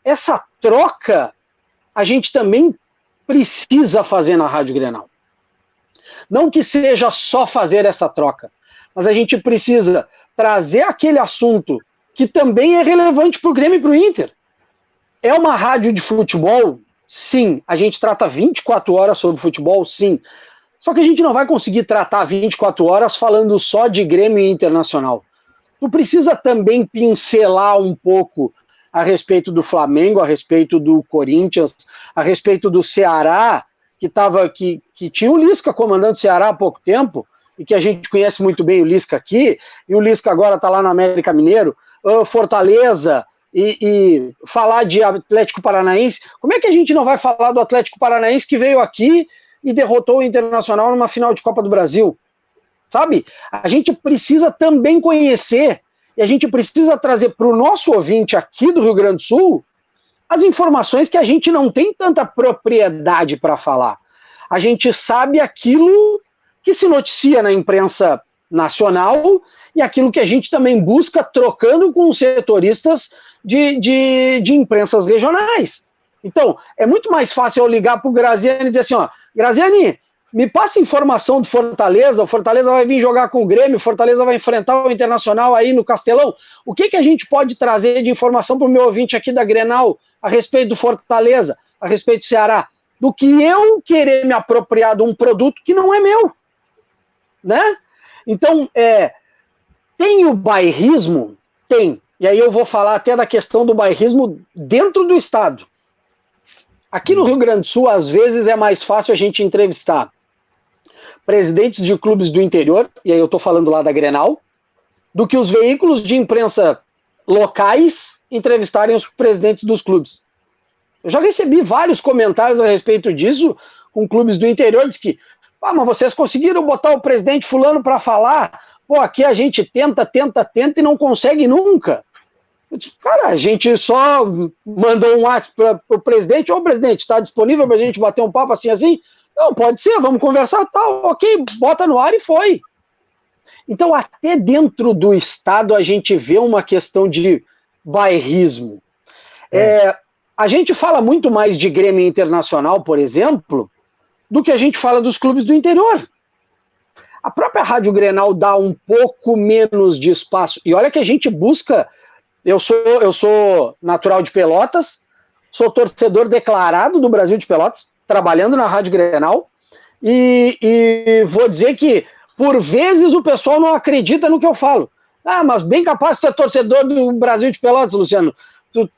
essa troca a gente também precisa fazer na Rádio Grenal. Não que seja só fazer essa troca, mas a gente precisa trazer aquele assunto que também é relevante para o Grêmio e para o Inter. É uma rádio de futebol? Sim. A gente trata 24 horas sobre futebol? Sim. Só que a gente não vai conseguir tratar 24 horas falando só de Grêmio e Internacional. Tu precisa também pincelar um pouco a respeito do Flamengo, a respeito do Corinthians, a respeito do Ceará, que tinha o Lisca comandando o Ceará há pouco tempo, e que a gente conhece muito bem o Lisca aqui, e o Lisca agora está lá no América Mineiro, Fortaleza, e falar de Atlético Paranaense. Como é que a gente não vai falar do Atlético Paranaense que veio aqui e derrotou o Internacional numa final de Copa do Brasil? Sabe? A gente precisa também conhecer, e a gente precisa trazer para o nosso ouvinte aqui do Rio Grande do Sul as informações que a gente não tem tanta propriedade para falar. A gente sabe aquilo que se noticia na imprensa nacional e aquilo que a gente também busca trocando com os setoristas de imprensas regionais. Então, é muito mais fácil eu ligar para o Graziani e dizer assim, ó, Graziani, me passa informação do Fortaleza, o Fortaleza vai vir jogar com o Grêmio, o Fortaleza vai enfrentar o Internacional aí no Castelão. O que a gente pode trazer de informação para o meu ouvinte aqui da Grenal a respeito do Fortaleza, a respeito do Ceará? Do que eu querer me apropriar de um produto que não é meu, né? Então, tem o bairrismo? Tem. E aí eu vou falar até da questão do bairrismo dentro do Estado. Aqui no Rio Grande do Sul, às vezes, é mais fácil a gente entrevistar presidentes de clubes do interior, e aí eu estou falando lá da Grenal, do que os veículos de imprensa locais entrevistarem os presidentes dos clubes. Eu já recebi vários comentários a respeito disso com clubes do interior, diz que, mas vocês conseguiram botar o presidente fulano para falar? Pô, aqui a gente tenta e não consegue nunca. Eu disse, cara, a gente só mandou um WhatsApp para o presidente, ô presidente, está disponível para a gente bater um papo assim? Não, pode ser, vamos conversar, tal, ok, bota no ar e foi. Então, até dentro do Estado, a gente vê uma questão de bairrismo. A gente fala muito mais de Grêmio Internacional, por exemplo, do que a gente fala dos clubes do interior. A própria Rádio Grenal dá um pouco menos de espaço. E olha que a gente busca... Eu sou natural de Pelotas, sou torcedor declarado do Brasil de Pelotas, trabalhando na Rádio Grenal, e vou dizer que, por vezes, o pessoal não acredita no que eu falo. Ah, mas bem capaz de tu é torcedor do Brasil de Pelotas, Luciano.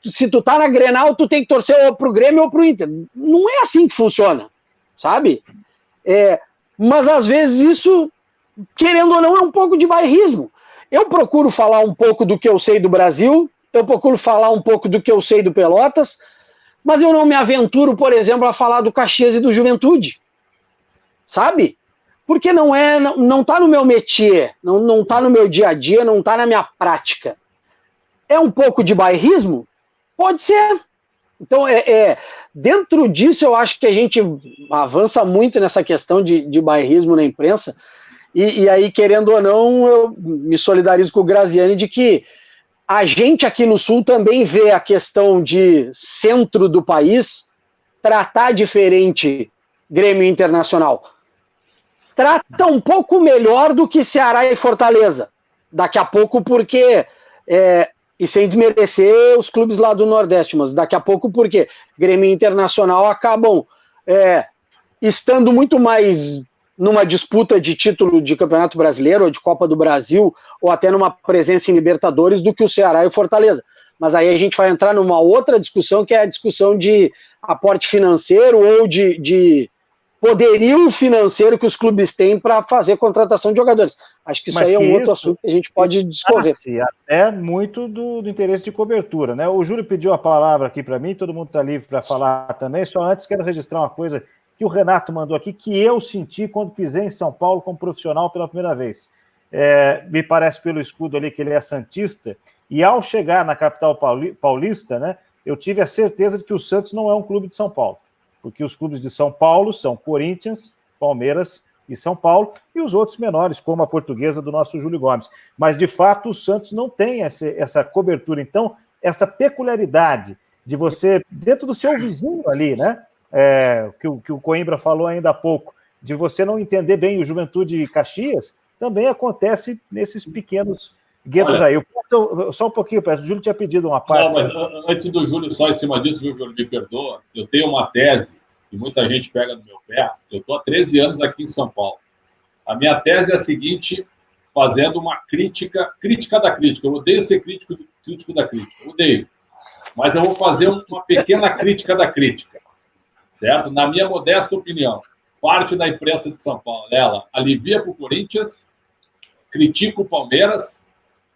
Se tu tá na Grenal, tu tem que torcer ou pro Grêmio ou pro Inter. Não é assim que funciona, sabe? Mas, às vezes, isso, querendo ou não, é um pouco de bairrismo. Eu procuro falar um pouco do que eu sei do Brasil, eu procuro falar um pouco do que eu sei do Pelotas, mas eu não me aventuro, por exemplo, a falar do Caxias e do Juventude, sabe? Porque não tá no meu métier, não tá no meu dia a dia, não tá na minha prática. É um pouco de bairrismo? Pode ser. Então, dentro disso, eu acho que a gente avança muito nessa questão de bairrismo na imprensa. E aí, querendo ou não, eu me solidarizo com o Graziani de que a gente aqui no Sul também vê a questão de centro do país tratar diferente Grêmio Internacional. Trata um pouco melhor do que Ceará e Fortaleza. Daqui a pouco, porque... e sem desmerecer os clubes lá do Nordeste, mas daqui a pouco porque Grêmio Internacional acabam estando muito mais numa disputa de título de Campeonato Brasileiro, ou de Copa do Brasil, ou até numa presença em Libertadores, do que o Ceará e o Fortaleza. Mas aí a gente vai entrar numa outra discussão, que é a discussão de aporte financeiro ou de poderio financeiro que os clubes têm para fazer contratação de jogadores. Acho que isso aí é um outro assunto que a gente pode discorrer. É muito do interesse de cobertura, né? O Júlio pediu a palavra aqui para mim, todo mundo está livre para falar também. Só antes quero registrar uma coisa que o Renato mandou aqui, que eu senti quando pisei em São Paulo como profissional pela primeira vez. Me parece pelo escudo ali que ele é santista, e ao chegar na capital paulista, né, eu tive a certeza de que o Santos não é um clube de São Paulo, porque os clubes de São Paulo são Corinthians, Palmeiras e São Paulo, e os outros menores, como a Portuguesa do nosso Júlio Gomes. Mas, de fato, o Santos não tem essa cobertura. Então, essa peculiaridade de você, dentro do seu vizinho ali, né, que o Coimbra falou ainda há pouco, de você não entender bem o Juventude e Caxias, também acontece nesses pequenos guetos aí. Só um pouquinho, o Júlio tinha pedido uma parte. Não, mas antes do Júlio, só em cima disso, viu, Júlio, me perdoa, eu tenho uma tese e muita gente pega no meu pé, eu estou há 13 anos aqui em São Paulo. A minha tese é a seguinte, fazendo uma crítica da crítica. Eu odeio ser crítico da crítica, odeio. Mas eu vou fazer uma pequena crítica da crítica, certo? Na minha modesta opinião, parte da imprensa de São Paulo, ela alivia para o Corinthians, critica o Palmeiras,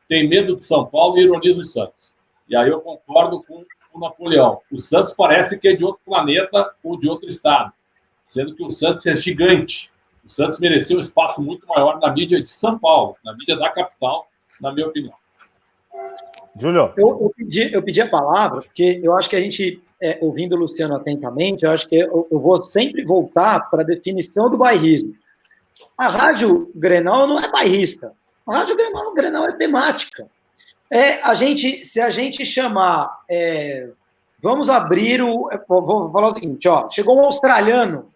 tem medo de São Paulo e ironiza o Santos. E aí eu concordo com o Napoleão. O Santos parece que é de outro planeta ou de outro estado, sendo que o Santos é gigante. O Santos mereceu um espaço muito maior na mídia de São Paulo, na mídia da capital, na minha opinião. Júlio. Eu pedi a palavra, porque eu acho que a gente, ouvindo o Luciano atentamente, eu acho que eu vou sempre voltar para a definição do bairrismo. A Rádio Grenal não é bairrista. A Rádio Grenal é temática. Se a gente chamar... vamos abrir o... Vou falar o seguinte, ó, chegou um australiano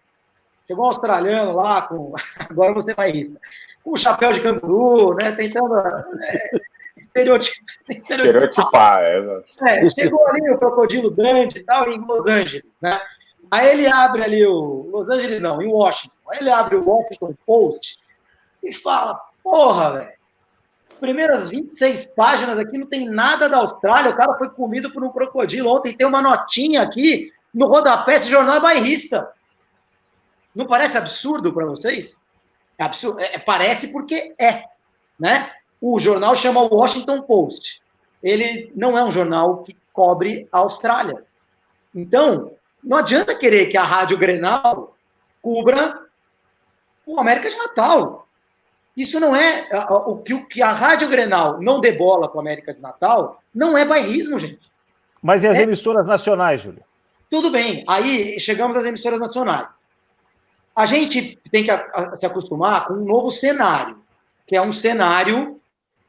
lá com... Agora você é bairrista. Com o chapéu de canguru, né? Tentando... Estereotipar. Chegou ali o Crocodilo Dundee e tal, em Los Angeles, né? Aí ele abre ali em Washington. Aí ele abre o Washington Post e fala, porra, velho, as primeiras 26 páginas aqui não tem nada da Austrália, o cara foi comido por um crocodilo. Ontem tem uma notinha aqui no rodapé, esse jornal é bairrista. Não parece absurdo para vocês? É absurdo. Parece porque né? O jornal chama Washington Post. Ele não é um jornal que cobre a Austrália. Então, não adianta querer que a Rádio Grenal cubra o América de Natal. Isso não é... O que a Rádio Grenal não dê bola para o América de Natal não é bairrismo, gente. Mas e as emissoras nacionais, Júlio? Tudo bem. Aí chegamos às emissoras nacionais. A gente tem que se acostumar com um novo cenário, que é um cenário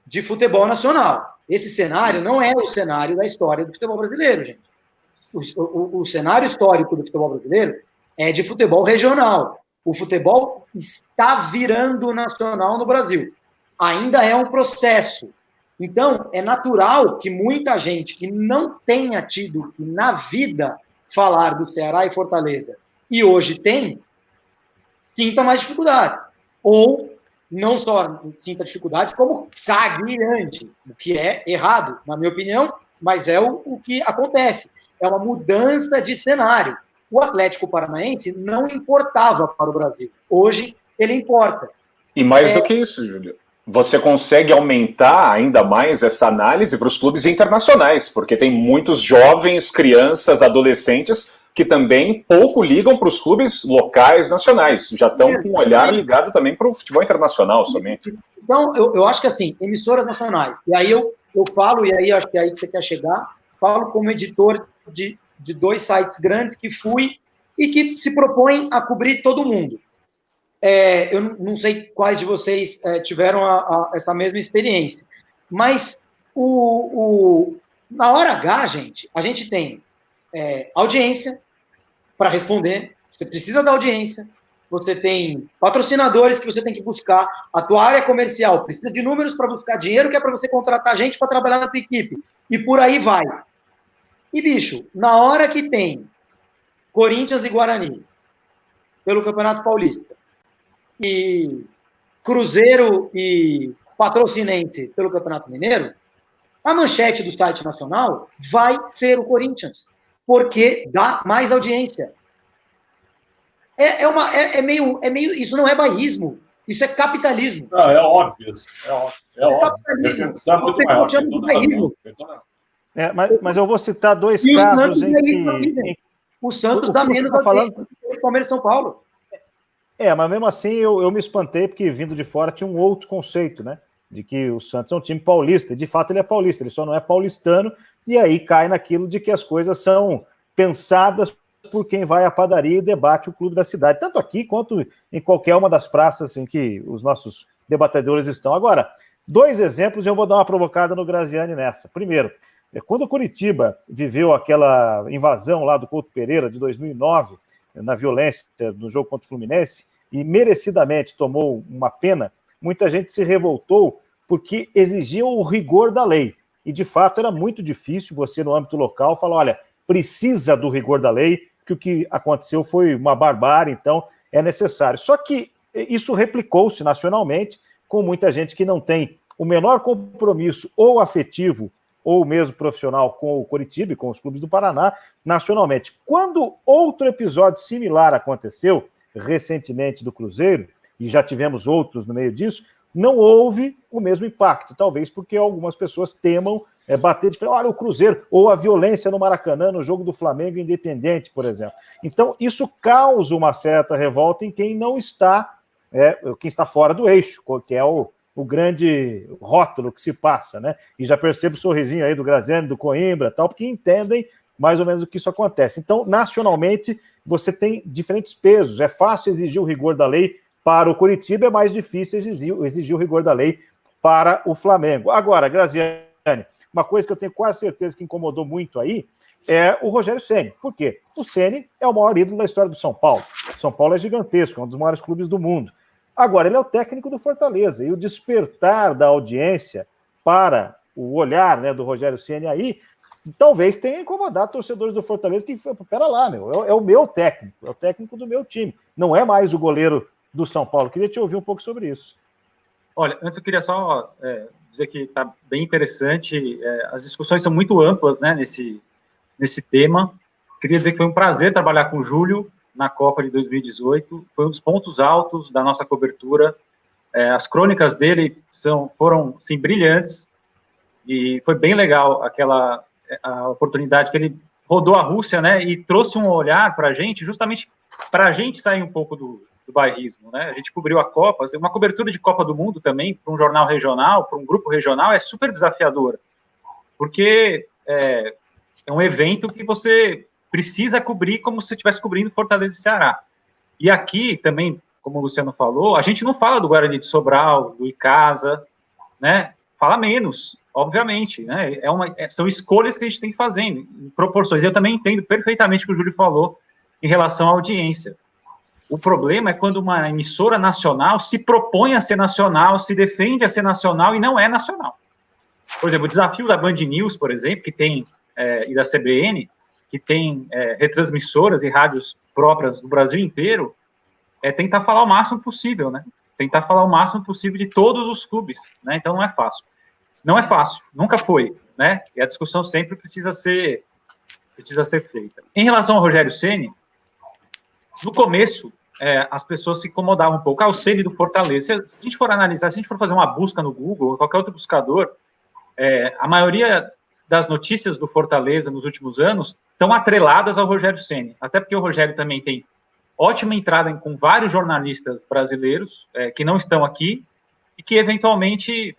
de futebol nacional. Esse cenário não é o cenário da história do futebol brasileiro, gente. O cenário histórico do futebol brasileiro é de futebol regional. O futebol está virando nacional no Brasil. Ainda é um processo. Então, é natural que muita gente que não tenha tido na vida falar do Ceará e Fortaleza, e hoje tem, sinta mais dificuldades. Ou não só sinta dificuldades, como cague antes, o que é errado, na minha opinião, mas é o que acontece. É uma mudança de cenário. O Atlético Paranaense não importava para o Brasil. Hoje, ele importa. E mais do que isso, Júlio, você consegue aumentar ainda mais essa análise para os clubes internacionais, porque tem muitos jovens, crianças, adolescentes que também pouco ligam para os clubes locais, nacionais. Já estão com um olhar ligado também para o futebol internacional somente. Então, eu acho que assim, emissoras nacionais, e aí eu falo, e aí acho que é aí que você quer chegar, falo como editor de 2 sites grandes que fui e que se propõem a cobrir todo mundo. Eu não sei quais de vocês tiveram essa mesma experiência, mas na hora H, gente, a gente tem audiência para responder, você precisa da audiência, você tem patrocinadores que você tem que buscar, a tua área comercial precisa de números para buscar dinheiro, que é para você contratar gente para trabalhar na tua equipe, e por aí vai. E, bicho, na hora que tem Corinthians e Guarani pelo Campeonato Paulista, e Cruzeiro e Patrocinense pelo Campeonato Mineiro, a manchete do site nacional vai ser o Corinthians, porque dá mais audiência. Isso não é bairrismo, isso é capitalismo. Não, é óbvio isso. É óbvio. Capitalismo. É muito maior. Mas eu vou citar 2 casos em que... O Santos dá menos audiência do que o Palmeiras e São Paulo. Mas mesmo assim eu me espantei, porque vindo de fora tinha um outro conceito, né? De que o Santos é um time paulista. De fato, ele é paulista, ele só não é paulistano, e aí cai naquilo de que as coisas são pensadas por quem vai à padaria e debate o clube da cidade, tanto aqui quanto em qualquer uma das praças em que os nossos debatedores estão. Agora, 2 exemplos, eu vou dar uma provocada no Graziani nessa. Primeiro, quando o Coritiba viveu aquela invasão lá do Couto Pereira de 2009, na violência no jogo contra o Fluminense, e merecidamente tomou uma pena, muita gente se revoltou porque exigiam o rigor da lei. E, de fato, era muito difícil você, no âmbito local, falar, olha, precisa do rigor da lei, que o que aconteceu foi uma barbárie, então é necessário. Só que isso replicou-se nacionalmente, com muita gente que não tem o menor compromisso ou afetivo ou mesmo profissional com o Coritiba e com os clubes do Paraná, nacionalmente. Quando outro episódio similar aconteceu, recentemente do Cruzeiro, e já tivemos outros no meio disso, não houve o mesmo impacto, talvez porque algumas pessoas temam bater de frente, olha o Cruzeiro, ou a violência no Maracanã, no jogo do Flamengo Independente, por exemplo. Então, isso causa uma certa revolta em quem não está, quem está fora do eixo, que é o grande rótulo que se passa, né? E já percebo o sorrisinho aí do Graziani, do Coimbra, tal, porque entendem mais ou menos o que isso acontece. Então, nacionalmente, você tem diferentes pesos. É fácil exigir o rigor da lei para o Coritiba, é mais difícil exigir o rigor da lei para o Flamengo. Agora, Graziani, uma coisa que eu tenho quase certeza que incomodou muito aí é o Rogério Ceni. Por quê? O Ceni é o maior ídolo da história do São Paulo. São Paulo é gigantesco, é um dos maiores clubes do mundo. Agora, ele é o técnico do Fortaleza, e o despertar da audiência para o olhar, né, do Rogério Ceni aí, talvez tenha incomodado torcedores do Fortaleza que, pera lá, é o meu técnico, é o técnico do meu time, não é mais o goleiro do São Paulo. Queria te ouvir um pouco sobre isso. Olha, antes eu queria só dizer que está bem interessante, as discussões são muito amplas, né, nesse tema. Queria dizer que foi um prazer trabalhar com o Júlio na Copa de 2018, foi um dos pontos altos da nossa cobertura. As crônicas dele foram, sim, brilhantes, e foi bem legal a oportunidade que ele rodou a Rússia, né, e trouxe um olhar para a gente, justamente para a gente sair um pouco do bairrismo, né? A gente cobriu a Copa, uma cobertura de Copa do Mundo também, para um jornal regional, para um grupo regional, é super desafiadora, porque é um evento que você precisa cobrir como se estivesse cobrindo Fortaleza e Ceará. E aqui também, como o Luciano falou, a gente não fala do Guarani de Sobral, do Icasa, né? Fala menos, obviamente, né? São escolhas que a gente tem que fazer em proporções. Eu também entendo perfeitamente o que o Júlio falou em relação à audiência. O problema é quando uma emissora nacional se propõe a ser nacional, se defende a ser nacional e não é nacional. Por exemplo, o desafio da Band News, por exemplo, que tem, e da CBN, que tem retransmissoras e rádios próprias do Brasil inteiro, é tentar falar o máximo possível, né? Tentar falar o máximo possível de todos os clubes, né? Então não é fácil. Não é fácil, nunca foi, né? E a discussão sempre precisa ser feita. Em relação ao Rogério Ceni, no começo, as pessoas se incomodavam um pouco. O Ceni do Fortaleza, se a gente for analisar, se a gente for fazer uma busca no Google ou qualquer outro buscador, a maioria das notícias do Fortaleza nos últimos anos estão atreladas ao Rogério Ceni, até porque o Rogério também tem ótima entrada com vários jornalistas brasileiros que não estão aqui e que eventualmente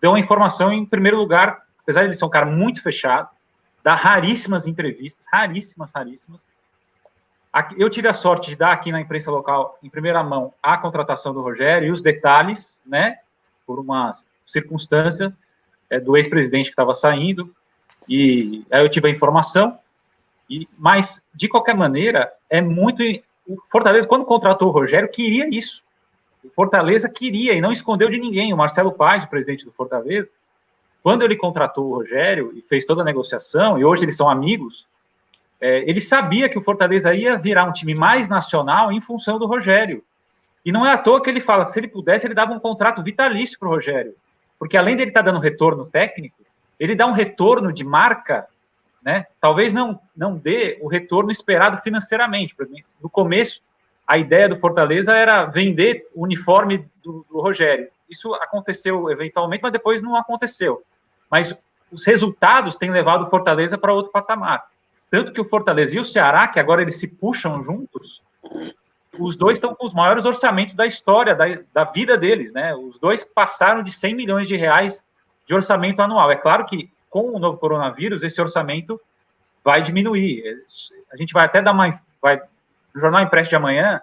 dão a informação em primeiro lugar, apesar de ele ser um cara muito fechado, dá raríssimas entrevistas, raríssimas. Eu tive a sorte de dar aqui na imprensa local, em primeira mão, a contratação do Rogério e os detalhes, né, por uma circunstância do ex-presidente que estava saindo, e aí eu tive a informação, mas, de qualquer maneira, o Fortaleza, quando contratou o Rogério, queria isso. O Fortaleza queria, e não escondeu de ninguém. O Marcelo Paz, o presidente do Fortaleza, quando ele contratou o Rogério e fez toda a negociação, e hoje eles são amigos, ele sabia que o Fortaleza ia virar um time mais nacional em função do Rogério. E não é à toa que ele fala que se ele pudesse, ele dava um contrato vitalício para o Rogério. Porque além dele estar dando retorno técnico, ele dá um retorno de marca, né? Talvez não dê o retorno esperado financeiramente. No começo, a ideia do Fortaleza era vender o uniforme do Rogério. Isso aconteceu eventualmente, mas depois não aconteceu. Mas os resultados têm levado o Fortaleza para outro patamar. Tanto que o Fortaleza e o Ceará, que agora eles se puxam juntos, os dois estão com os maiores orçamentos da história, da vida deles, né? Os dois passaram de 100 milhões de reais de orçamento anual. É claro que, com o novo coronavírus, esse orçamento vai diminuir. A gente vai até dar no Jornal Impresso de amanhã,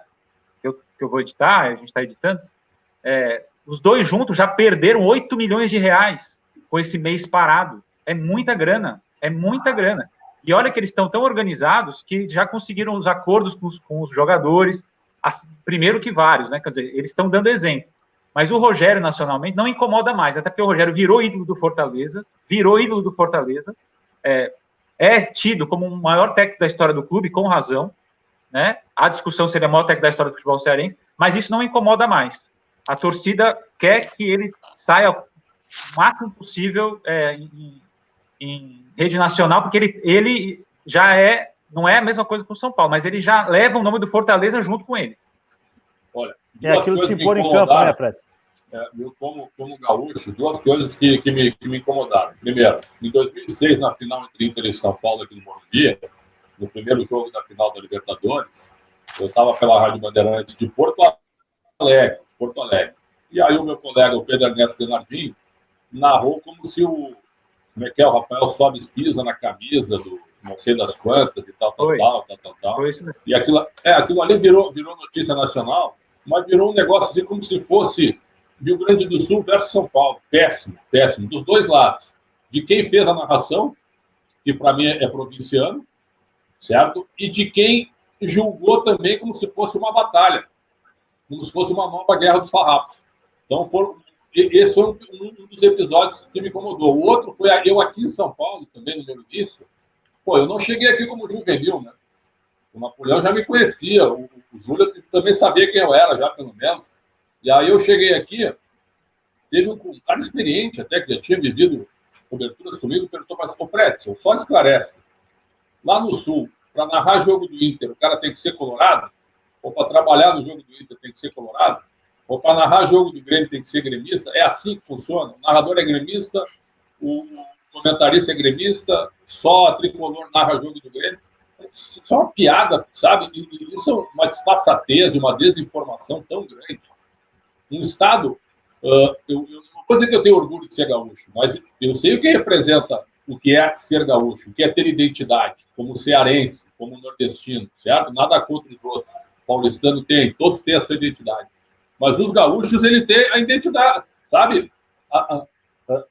que eu vou editar, a gente está editando, os dois juntos já perderam 8 milhões de reais com esse mês parado. É muita grana. E olha que eles estão tão organizados que já conseguiram os acordos com os jogadores, primeiro que vários, né? Quer dizer, eles estão dando exemplo. Mas o Rogério, nacionalmente, não incomoda mais, até porque o Rogério virou ídolo do Fortaleza, é tido como o maior técnico da história do clube, com razão, né? A discussão seria o maior técnico da história do futebol cearense, mas isso não incomoda mais. A torcida quer que ele saia o máximo possível em rede nacional, porque ele já não é a mesma coisa com o São Paulo, mas ele já leva o nome do Fortaleza junto com ele. Olha, é aquilo que te impor em campo, né, Preto? Eu, como gaúcho, duas coisas que me incomodaram. Primeiro, em 2006, na final entre Inter e São Paulo, aqui no Morumbi, no primeiro jogo da final da Libertadores, eu estava pela Rádio Bandeirantes de Porto Alegre. E aí o meu colega, o Pedro Ernesto Denardim, narrou como se o Rafael Sobis pisa na camisa do não sei das quantas e tal. Foi isso mesmo. E aquilo ali virou notícia nacional, mas virou um negócio assim como se fosse Rio Grande do Sul versus São Paulo. Péssimo, dos dois lados. De quem fez a narração, que para mim é provinciano, certo? E de quem julgou também como se fosse uma batalha, como se fosse uma nova guerra dos farrapos. Então, esse foi um dos episódios que me incomodou. O outro foi eu aqui em São Paulo, também no meu início. Pô, eu não cheguei aqui como juvenil, né? O Napoleão já me conhecia, o Júlio também sabia quem eu era, já pelo menos. E aí eu cheguei aqui, teve um cara experiente, até que já tinha vivido coberturas comigo, perguntou, mas, ô Pretzel, só esclarece. Lá no Sul, para narrar jogo do Inter, o cara tem que ser colorado? Ou para trabalhar no jogo do Inter tem que ser colorado? Ou para narrar jogo do Grêmio tem que ser gremista? É assim que funciona? O narrador é gremista, o comentarista é gremista, só a tricolor narra jogo do Grêmio? Isso é uma piada, sabe? E isso é uma disfarçatez, uma desinformação tão grande. Um Estado, eu não vou dizer que eu tenho orgulho de ser gaúcho, mas eu sei o que representa o que é ser gaúcho, o que é ter identidade, como cearense, como nordestino, certo? Nada contra os outros. O paulistano tem, todos têm essa identidade. Mas os gaúchos, ele tem a identidade, sabe?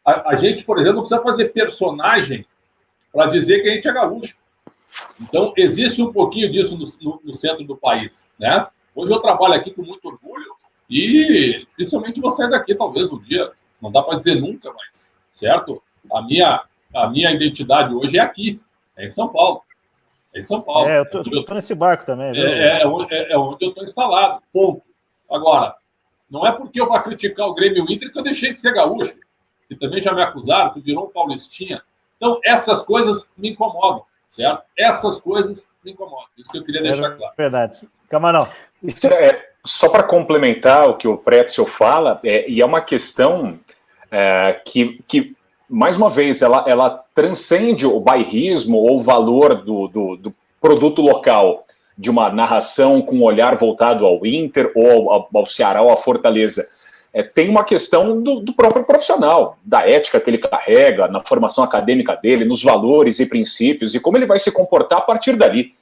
A gente, por exemplo, não precisa fazer personagem para dizer que a gente é gaúcho. Então, existe um pouquinho disso no centro do país, né? Hoje eu trabalho aqui com muito orgulho e dificilmente vou sair daqui, talvez um dia. Não dá para dizer nunca, mas, certo? A minha identidade hoje é aqui, é em São Paulo. É em São Paulo. Eu tô nesse barco também. Viu? É onde eu estou instalado, ponto. Agora, não é porque eu vou criticar o Grêmio e o Inter que eu deixei de ser gaúcho, que também já me acusaram, que virou um paulistinha. Então, essas coisas me incomodam, certo? Essas coisas me incomodam. Isso que eu queria deixar claro. Verdade. Camarão. Isso só para complementar o que o Pretzel fala, e é uma questão que, mais uma vez, ela transcende o bairrismo ou o valor do produto local, de uma narração com um olhar voltado ao Inter ou ao Ceará ou à Fortaleza. Tem uma questão do próprio profissional, da ética que ele carrega, na formação acadêmica dele, nos valores e princípios, e como ele vai se comportar a partir dali.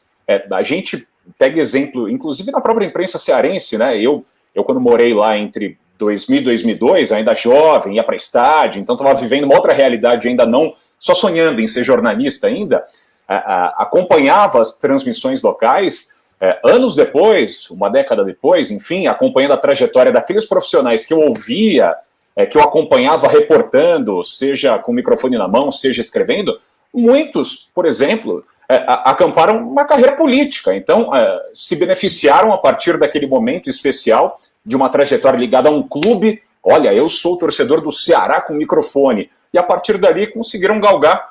A gente pega exemplo, inclusive na própria imprensa cearense, né? Eu quando morei lá entre 2000 e 2002, ainda jovem, ia para estádio, então estava vivendo uma outra realidade, ainda não, só sonhando em ser jornalista ainda, acompanhava as transmissões locais, anos depois, uma década depois, enfim, acompanhando a trajetória daqueles profissionais que eu ouvia, que eu acompanhava reportando, seja com o microfone na mão, seja escrevendo, muitos, por exemplo, acamparam uma carreira política, então se beneficiaram a partir daquele momento especial de uma trajetória ligada a um clube. Olha, eu sou torcedor do Ceará com microfone, e a partir dali conseguiram galgar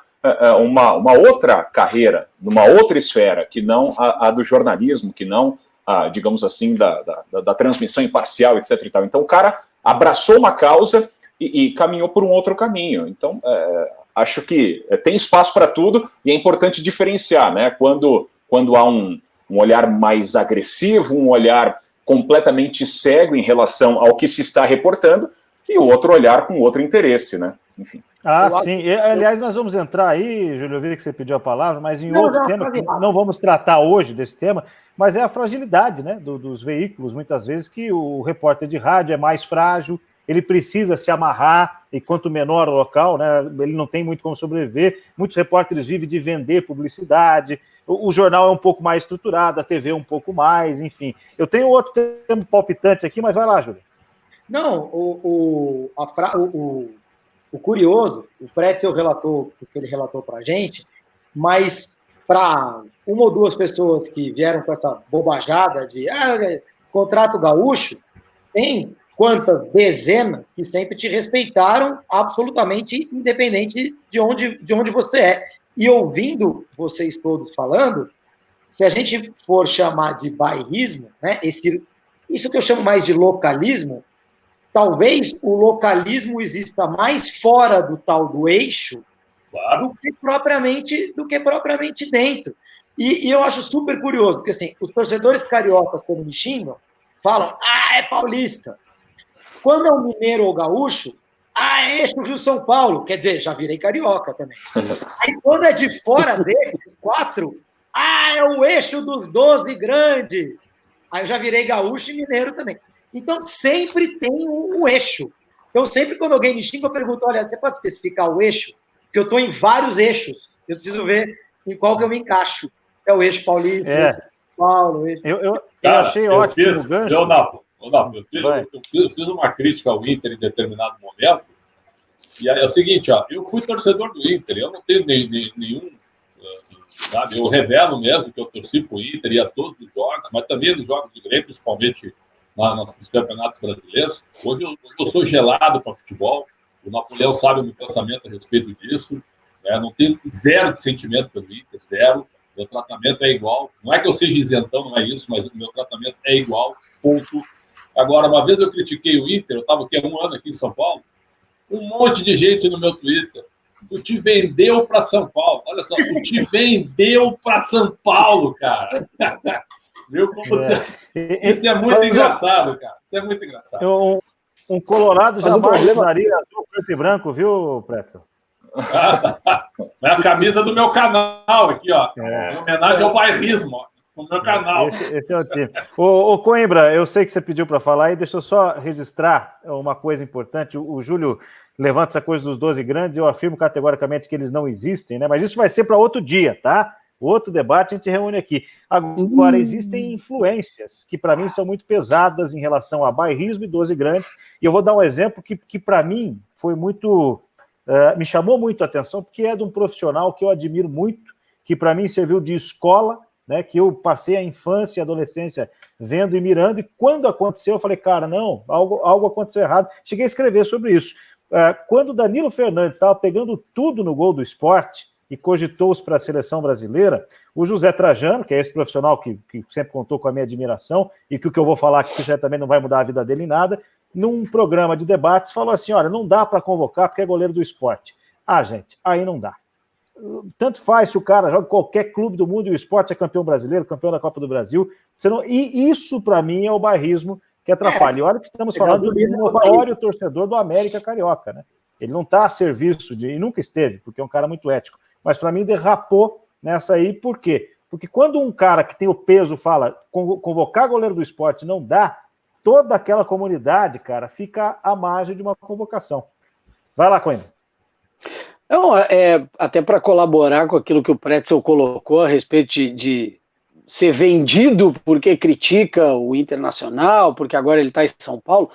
uma outra carreira, numa outra esfera, que não a do jornalismo, que não, digamos assim, da transmissão imparcial, etc. e tal. Então o cara abraçou uma causa e caminhou por um outro caminho. Então, acho que tem espaço para tudo e é importante diferenciar, né? Quando há um olhar mais agressivo, um olhar completamente cego em relação ao que se está reportando, e o outro olhar com outro interesse, né? Enfim. Sim. Aliás, nós vamos entrar aí, Júlio, eu vi que você pediu a palavra, mas em outro tema, que não vamos tratar hoje desse tema, mas é a fragilidade, né, dos veículos, muitas vezes, que o repórter de rádio é mais frágil, ele precisa se amarrar, e quanto menor o local, né, ele não tem muito como sobreviver. Muitos repórteres vivem de vender publicidade, o jornal é um pouco mais estruturado, a TV um pouco mais, enfim. Eu tenho outro tema palpitante aqui, mas vai lá, Júlio. Não, o curioso, o Pretzel relatou o que ele relatou para a gente, mas para uma ou duas pessoas que vieram com essa bobajada de contrato gaúcho, tem quantas dezenas que sempre te respeitaram absolutamente independente de onde você é. E ouvindo vocês todos falando, se a gente for chamar de bairrismo, né, isso que eu chamo mais de localismo, talvez o localismo exista mais fora do tal do eixo do que propriamente dentro. E eu acho super curioso, porque assim, os torcedores cariocas, quando me xingam, falam, é paulista. Quando é um mineiro ou gaúcho, é eixo Rio-São Paulo. Quer dizer, já virei carioca também. Aí quando é de fora desses 4, é o eixo dos 12 grandes. Aí eu já virei gaúcho e mineiro também. Então, sempre tem um eixo. Então, sempre quando alguém me xinga, eu pergunto, olha, você pode especificar o eixo? Porque eu estou em vários eixos. Eu preciso ver em qual que eu me encaixo. É o eixo paulista, o eixo Paulo. Eu achei ótimo o gancho. Eu fiz uma crítica ao Inter em determinado momento. E é o seguinte, eu fui torcedor do Inter. Eu não tenho nenhum... Sabe? Eu revelo mesmo que eu torci para o Inter e a todos os jogos, mas também nos jogos de Grêmio, principalmente nos campeonatos brasileiros. Hoje eu sou gelado para futebol. O Napoleão sabe o meu pensamento a respeito disso. Não tenho zero de sentimento pelo Inter, zero. Meu tratamento é igual. Não é que eu seja isentão, não é isso, mas o meu tratamento é igual, ponto. Agora, uma vez eu critiquei o Inter, eu estava aqui há um ano aqui em São Paulo, um monte de gente no meu Twitter. Tu te vendeu para São Paulo. Olha só, tu te vendeu para São Paulo, cara. Viu como você... Isso é muito engraçado, cara. Isso é muito engraçado. Um colorado jamais usaria azul, preto e branco, viu, Pretzel? É a camisa do meu canal aqui, ó. Em homenagem ao bairrismo, ó. No meu canal. Esse é o time. Ô, Coimbra, eu sei que você pediu para falar e deixa eu só registrar uma coisa importante. O Júlio levanta essa coisa dos 12 grandes, eu afirmo categoricamente que eles não existem, né? Mas isso vai ser para outro dia, tá? Outro debate a gente reúne aqui. Agora, existem influências que para mim são muito pesadas em relação a bairrismo e 12 grandes, e eu vou dar um exemplo que para mim foi muito... me chamou muito a atenção, porque é de um profissional que eu admiro muito, que para mim serviu de escola, né, que eu passei a infância e a adolescência vendo e mirando, e quando aconteceu, eu falei, cara, não, algo aconteceu errado. Cheguei a escrever sobre isso. Quando o Danilo Fernandes estava pegando tudo no gol do Sport e cogitou-se para a seleção brasileira, o José Trajano, que é esse profissional que sempre contou com a minha admiração, e que o que eu vou falar aqui certamente não vai mudar a vida dele em nada, num programa de debates, falou assim, olha, não dá para convocar porque é goleiro do Sport. Gente, aí não dá. Tanto faz se o cara joga em qualquer clube do mundo e o Sport é campeão brasileiro, campeão da Copa do Brasil. E isso, para mim, é o bairrismo que atrapalha. E olha que estamos falando do notório torcedor do América Carioca, né? Ele não está a serviço e nunca esteve, porque é um cara muito ético. Mas, para mim, derrapou nessa aí. Por quê? Porque quando um cara que tem o peso fala convocar goleiro do Sport não dá, toda aquela comunidade, cara, fica à margem de uma convocação. Vai lá, Coimbra. Não, até para colaborar com aquilo que o Pretzel colocou a respeito de ser vendido porque critica o Internacional, porque agora ele está em São Paulo.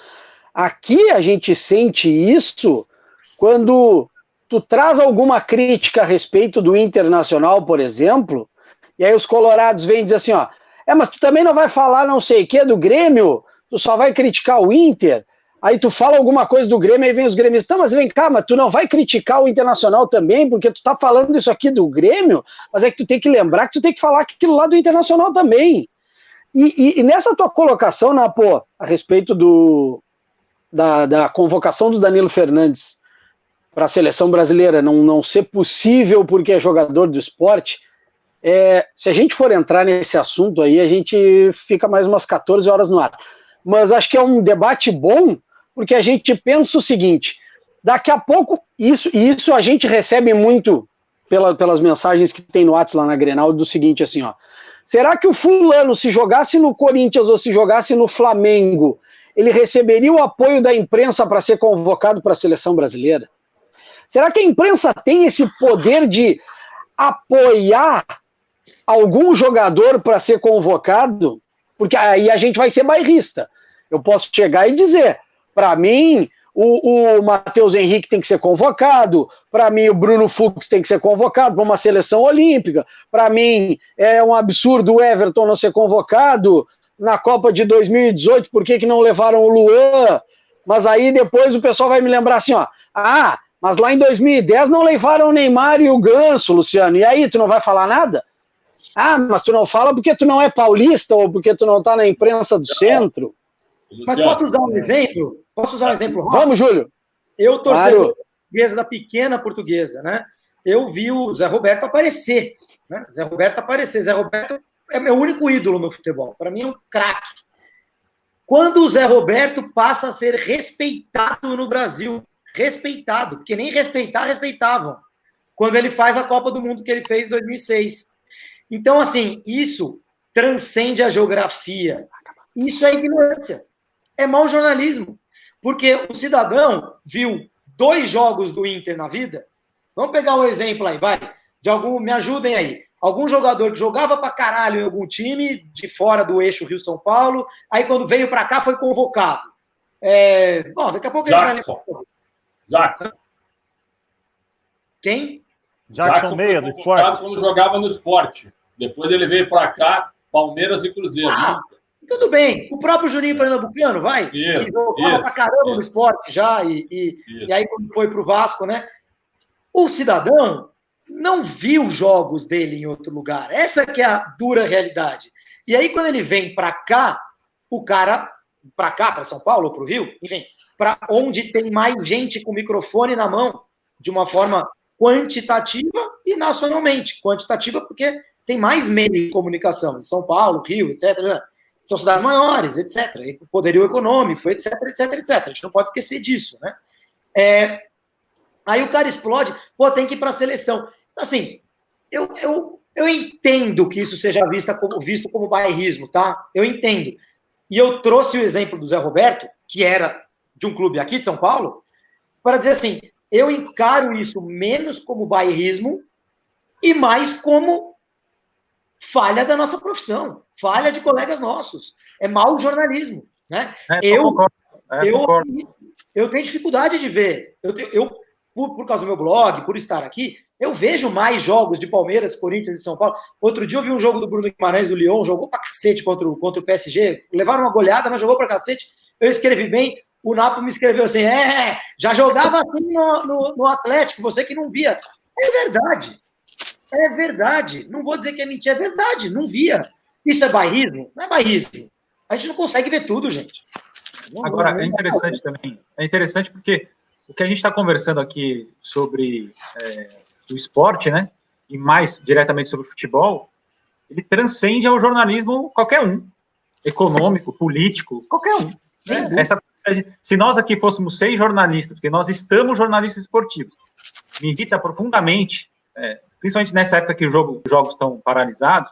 Aqui a gente sente isso quando tu traz alguma crítica a respeito do Internacional, por exemplo, e aí os colorados vêm dizer assim, mas tu também não vai falar não sei o que do Grêmio, tu só vai criticar o Inter. Aí tu fala alguma coisa do Grêmio, aí vem os gremistas, mas vem cá, mas tu não vai criticar o Internacional também, porque tu tá falando isso aqui do Grêmio, mas é que tu tem que lembrar que tu tem que falar aquilo lá do Internacional também. E nessa tua colocação, Napo, a respeito da convocação do Danilo Fernandes para a seleção brasileira não ser possível porque é jogador do esporte, se a gente for entrar nesse assunto aí, a gente fica mais umas 14 horas no ar. Mas acho que é um debate bom, porque a gente pensa o seguinte, daqui a pouco, isso a gente recebe muito pelas mensagens que tem no WhatsApp lá na Grenal, do seguinte assim, será que o fulano, se jogasse no Corinthians ou se jogasse no Flamengo, ele receberia o apoio da imprensa para ser convocado para a seleção brasileira? Será que a imprensa tem esse poder de apoiar algum jogador para ser convocado? Porque aí a gente vai ser bairrista. Eu posso chegar e dizer, para mim, o Matheus Henrique tem que ser convocado, para mim o Bruno Fux tem que ser convocado para uma seleção olímpica, para mim é um absurdo o Everton não ser convocado na Copa de 2018, por que não levaram o Luan? Mas aí depois o pessoal vai me lembrar assim, ó, mas lá em 2010 não levaram o Neymar e o Ganso, Luciano, e aí, tu não vai falar nada? Mas tu não fala porque tu não é paulista ou porque tu não tá na imprensa do centro? Mas posso usar um exemplo? Vamos, Júlio. Eu, torcedor portuguesa da pequena portuguesa, né? Eu vi o Zé Roberto aparecer, né? Zé Roberto é meu único ídolo no futebol. Para mim é um craque. Quando o Zé Roberto passa a ser respeitado no Brasil, respeitado, porque nem respeitavam, quando ele faz a Copa do Mundo que ele fez em 2006. Então, assim, isso transcende a geografia. Isso é ignorância. É mau jornalismo. Porque o cidadão viu 2 jogos do Inter na vida. Vamos pegar um exemplo aí, vai. Me ajudem aí. Algum jogador que jogava pra caralho em algum time, de fora do eixo Rio-São Paulo, aí quando veio pra cá foi convocado. Bom, daqui a pouco a gente vai... Jackson. Quem? Jackson Meia, do Sport. Quando jogava no Sport. Depois ele veio para cá, Palmeiras e Cruzeiro. Tudo bem. O próprio Juninho Pernambucano, vai. Que jogava pra caramba no Sport já, e aí quando foi pro Vasco, né? O cidadão não viu jogos dele em outro lugar. Essa que é a dura realidade. E aí quando ele vem para cá, o cara, para cá, para São Paulo ou pro Rio, enfim, para onde tem mais gente com microfone na mão, de uma forma quantitativa e nacionalmente. Quantitativa porque tem mais meio de comunicação, em São Paulo, Rio, etc. São cidades maiores, etc. E poderio econômico, etc. A gente não pode esquecer disso, né? Aí o cara explode, tem que ir para a seleção. Assim, eu entendo que isso seja visto como bairrismo, tá? Eu entendo. E eu trouxe o exemplo do Zé Roberto, que era de um clube aqui de São Paulo, para dizer assim, eu encaro isso menos como bairrismo e mais como falha da nossa profissão, falha de colegas nossos. É mau jornalismo, né? Eu tenho dificuldade de ver. Por causa do meu blog, por estar aqui, eu vejo mais jogos de Palmeiras, Corinthians e São Paulo. Outro dia eu vi um jogo do Bruno Guimarães do Lyon, jogou pra cacete contra o PSG, levaram uma goleada, mas jogou pra cacete. Eu escrevi bem, o Napo me escreveu assim, já jogava assim no Atlético, você que não via. É verdade. Não vou dizer que é mentira, é verdade, não via. Isso é bairrismo? Não é bairrismo. A gente não consegue ver tudo, gente. Agora, é interessante também. É interessante porque o que a gente está conversando aqui sobre o esporte, né? E mais diretamente sobre o futebol, ele transcende ao jornalismo qualquer um. Econômico, político, qualquer um. Né? Se nós aqui fôssemos 6 jornalistas, porque nós estamos jornalistas esportivos, me irrita profundamente, principalmente nessa época que os jogos estão paralisados,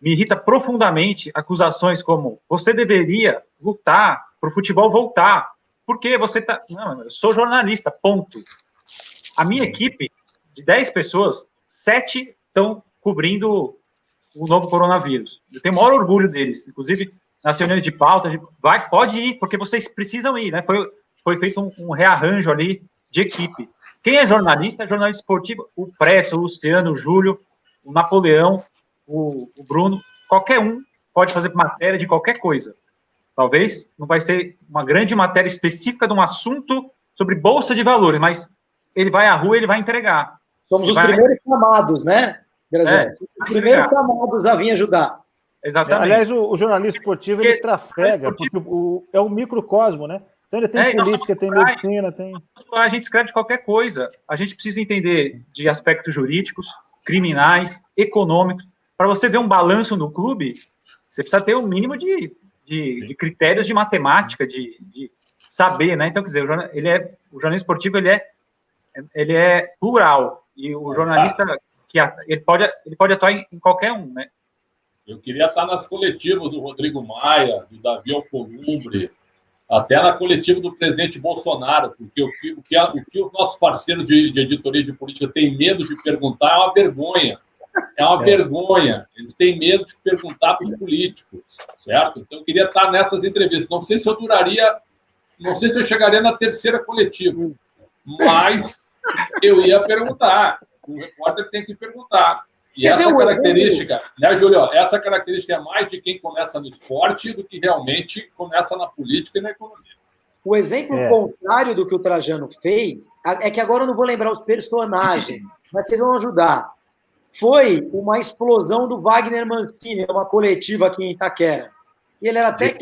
me irrita profundamente acusações como você deveria lutar para o futebol voltar. Porque você tá... Não, eu sou jornalista, ponto. A minha equipe, de 10 pessoas, 7 estão cobrindo o novo coronavírus. Eu tenho o maior orgulho deles. Inclusive, nas reuniões de pauta, pode ir, porque vocês precisam ir, né? Foi feito um rearranjo ali de equipe. Quem é jornalista esportivo, o Précio, o Luciano, o Júlio, o Napoleão, o Bruno, qualquer um pode fazer matéria de qualquer coisa. Talvez não vai ser uma grande matéria específica de um assunto sobre bolsa de valores, mas ele vai à rua e ele vai entregar. Somos os primeiros chamados, né, Graziano? Os primeiros chamados a vir ajudar. Exatamente. Aliás, o jornalista esportivo, ele trafega, porque é um microcosmo, né? Então ele tem política, tem medicina, tem... A gente escreve de qualquer coisa. A gente precisa entender de aspectos jurídicos, criminais, econômicos. Para você ver um balanço no clube, você precisa ter um mínimo de critérios de matemática, de saber, né? Então, quer dizer, o jornalismo esportivo, ele é plural, e o jornalista, ele pode atuar em qualquer um, né? Eu queria estar nas coletivas do Rodrigo Maia, do Davi Alcolumbre, até na coletiva do presidente Bolsonaro, porque o que os nossos parceiros de editoria de política têm medo de perguntar é uma vergonha. É uma vergonha. Eles têm medo de perguntar para os políticos, certo? Então, eu queria estar nessas entrevistas. Não sei se eu duraria não sei se eu chegaria na terceira coletiva, mas eu ia perguntar. O repórter tem que perguntar. E essa característica, né, Júlio? Essa característica é mais de quem começa no esporte do que realmente começa na política e na economia. O exemplo contrário do que o Trajano fez, é que agora eu não vou lembrar os personagens, mas vocês vão ajudar. Foi uma explosão do Wagner Mancini, uma coletiva aqui em Itaquera. E ele era até...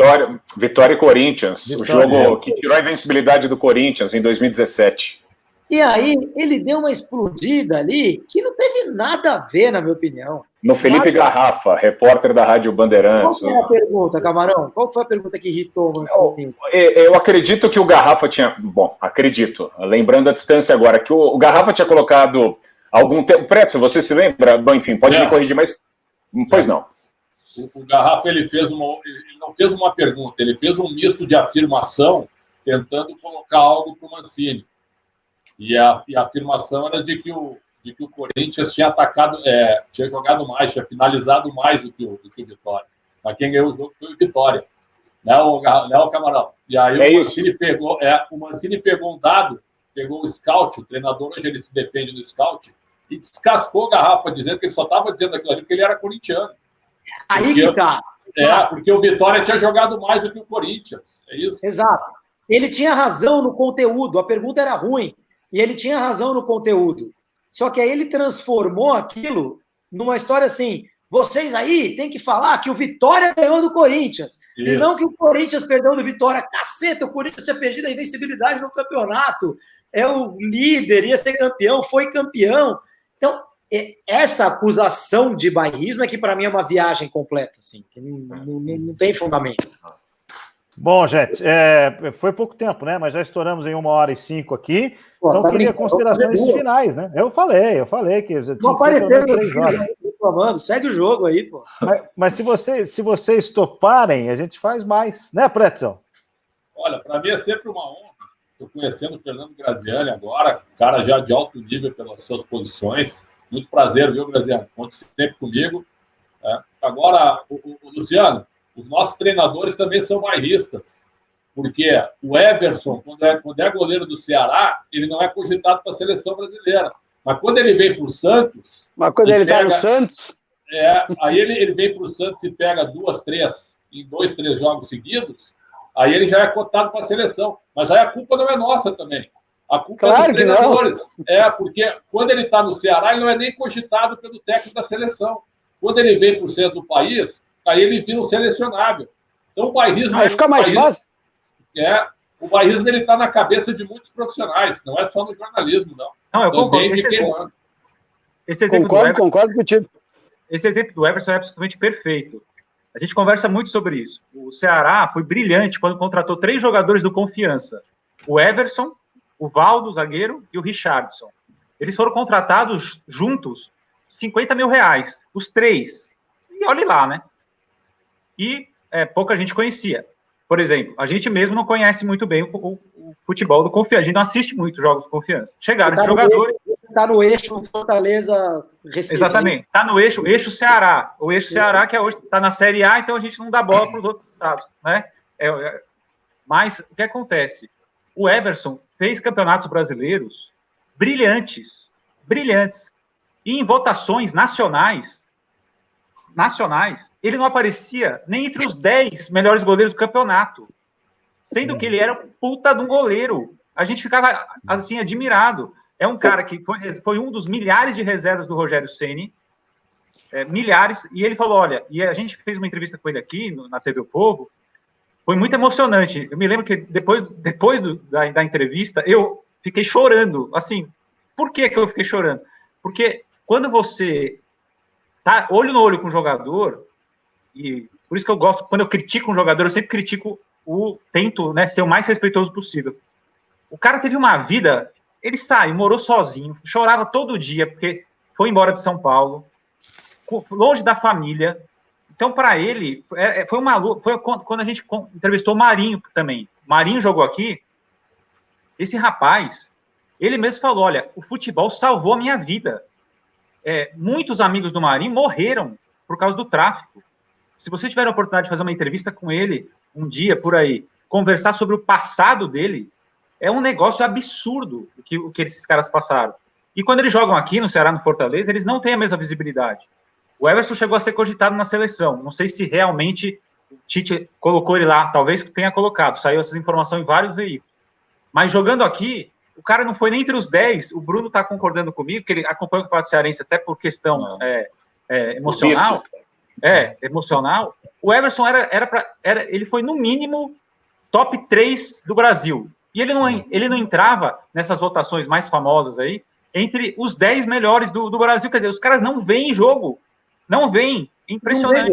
Vitória e Corinthians, o jogo que tirou a invencibilidade do Corinthians em 2017. E aí, ele deu uma explodida ali que não teve nada a ver, na minha opinião. No Felipe Garrafa, repórter da Rádio Bandeirantes. Qual foi a pergunta, Camarão? Qual foi a pergunta que irritou o Mancini? Eu acredito que o Garrafa tinha... Bom, acredito, lembrando a distância agora, que o Garrafa tinha colocado algum tempo... Pretzel, você se lembra? Bom, enfim, pode me corrigir, mas... Pois não. O Garrafa, ele não fez uma pergunta, ele fez um misto de afirmação tentando colocar algo para o Mancini. E a afirmação era de que o Corinthians tinha atacado, tinha jogado mais, tinha finalizado mais do que o Vitória. Mas quem ganhou o jogo foi o Vitória, né, o Camarão? E aí o Mancini pegou um dado, pegou o scout, o treinador hoje ele se defende do scout, e descascou o Garrafa, dizendo que ele só estava dizendo aquilo ali porque ele era corintiano. Aí que tá. Porque o Vitória tinha jogado mais do que o Corinthians. É isso? Exato. Ele tinha razão no conteúdo, a pergunta era ruim. E ele tinha razão no conteúdo. Só que aí ele transformou aquilo numa história assim: vocês aí têm que falar que o Vitória ganhou do Corinthians. Isso. E não que o Corinthians perdeu do Vitória. Caceta, o Corinthians tinha perdido a invencibilidade no campeonato. É o líder, ia ser campeão, foi campeão. Então, essa acusação de bairrismo é que para mim é uma viagem completa, assim, que não tem fundamento. Bom, gente, foi pouco tempo, né? Mas já estouramos em 1h05 aqui. Então, eu queria considerações finais, né? Eu falei que... Não apareceu 3 horas. Reclamando. Segue o jogo aí, pô. Mas se vocês toparem, a gente faz mais, né, Pretzel? Olha, para mim é sempre uma honra. Estou conhecendo o Fernando Graziani agora, cara já de alto nível pelas suas posições. Muito prazer, viu, Graziani? Conte sempre comigo. Agora, o Luciano, os nossos treinadores também são bairristas, porque o Everson, quando é goleiro do Ceará, ele não é cogitado para a seleção brasileira. Mas quando ele vem para o Santos... Mas quando ele está no Santos... Aí ele vem para o Santos e pega 2, 3 jogos seguidos, aí ele já é cotado para a seleção. Mas aí a culpa não é nossa também. A culpa é dos treinadores. Porque quando ele está no Ceará, ele não é nem cogitado pelo técnico da seleção. Quando ele vem para o centro do país... aí ele vira um selecionável. Então o bairrismo... Aí fica mais fácil. O bairrismo está na cabeça de muitos profissionais, não é só no jornalismo, não. Não, eu concordo. Esse exemplo concordo contigo. Esse exemplo do Everson é absolutamente perfeito. A gente conversa muito sobre isso. O Ceará foi brilhante quando contratou 3 jogadores do Confiança. O Everson, o Valdo, o zagueiro, e o Richardson. Eles foram contratados juntos, R$50 mil, os 3. E olhe lá, né? E pouca gente conhecia. Por exemplo, a gente mesmo não conhece muito bem o futebol do Confiança. A gente não assiste muito jogos do Confiança. Chegaram esses jogadores... Está no eixo Fortaleza... Exatamente. Está no eixo Ceará. O eixo Ceará, que hoje está na Série A, então a gente não dá bola para os outros estados, né? Mas o que acontece? O Everson fez campeonatos brasileiros brilhantes. E em votações nacionais, ele não aparecia nem entre os 10 melhores goleiros do campeonato, sendo que ele era um puta de um goleiro. A gente ficava, assim, admirado. É um cara que foi um dos milhares de reservas do Rogério Ceni, milhares, e ele falou, olha, e a gente fez uma entrevista com ele aqui, na TV O Povo, foi muito emocionante. Eu me lembro que depois da entrevista, eu fiquei chorando, assim, por que eu fiquei chorando? Porque quando você tá olho no olho com o jogador, e por isso que eu gosto, quando eu critico um jogador, eu sempre critico tento, né, ser o mais respeitoso possível. O cara teve uma vida, ele saiu, morou sozinho, chorava todo dia, porque foi embora de São Paulo, longe da família. Então, para ele, foi uma luta. Foi quando a gente entrevistou o Marinho também. Marinho jogou aqui. Esse rapaz, ele mesmo falou, olha, o futebol salvou a minha vida. Muitos amigos do Marinho morreram por causa do tráfico. Se você tiver a oportunidade de fazer uma entrevista com ele um dia por aí, conversar sobre o passado dele, é um negócio absurdo o que esses caras passaram. E quando eles jogam aqui no Ceará, no Fortaleza, eles não têm a mesma visibilidade. O Everson chegou a ser cogitado na seleção. Não sei se realmente o Tite colocou ele lá. Talvez tenha colocado. Saiu essa informação em vários veículos. Mas jogando aqui, o cara não foi nem entre os 10. O Bruno está concordando comigo, que ele acompanha o Campeonato Cearense até por questão emocional. Emocional. O Everson ele foi, no mínimo, top 3 do Brasil. E ele não entrava nessas votações mais famosas aí, entre os 10 melhores do Brasil. Quer dizer, os caras não veem jogo. Não veem. Impressionante.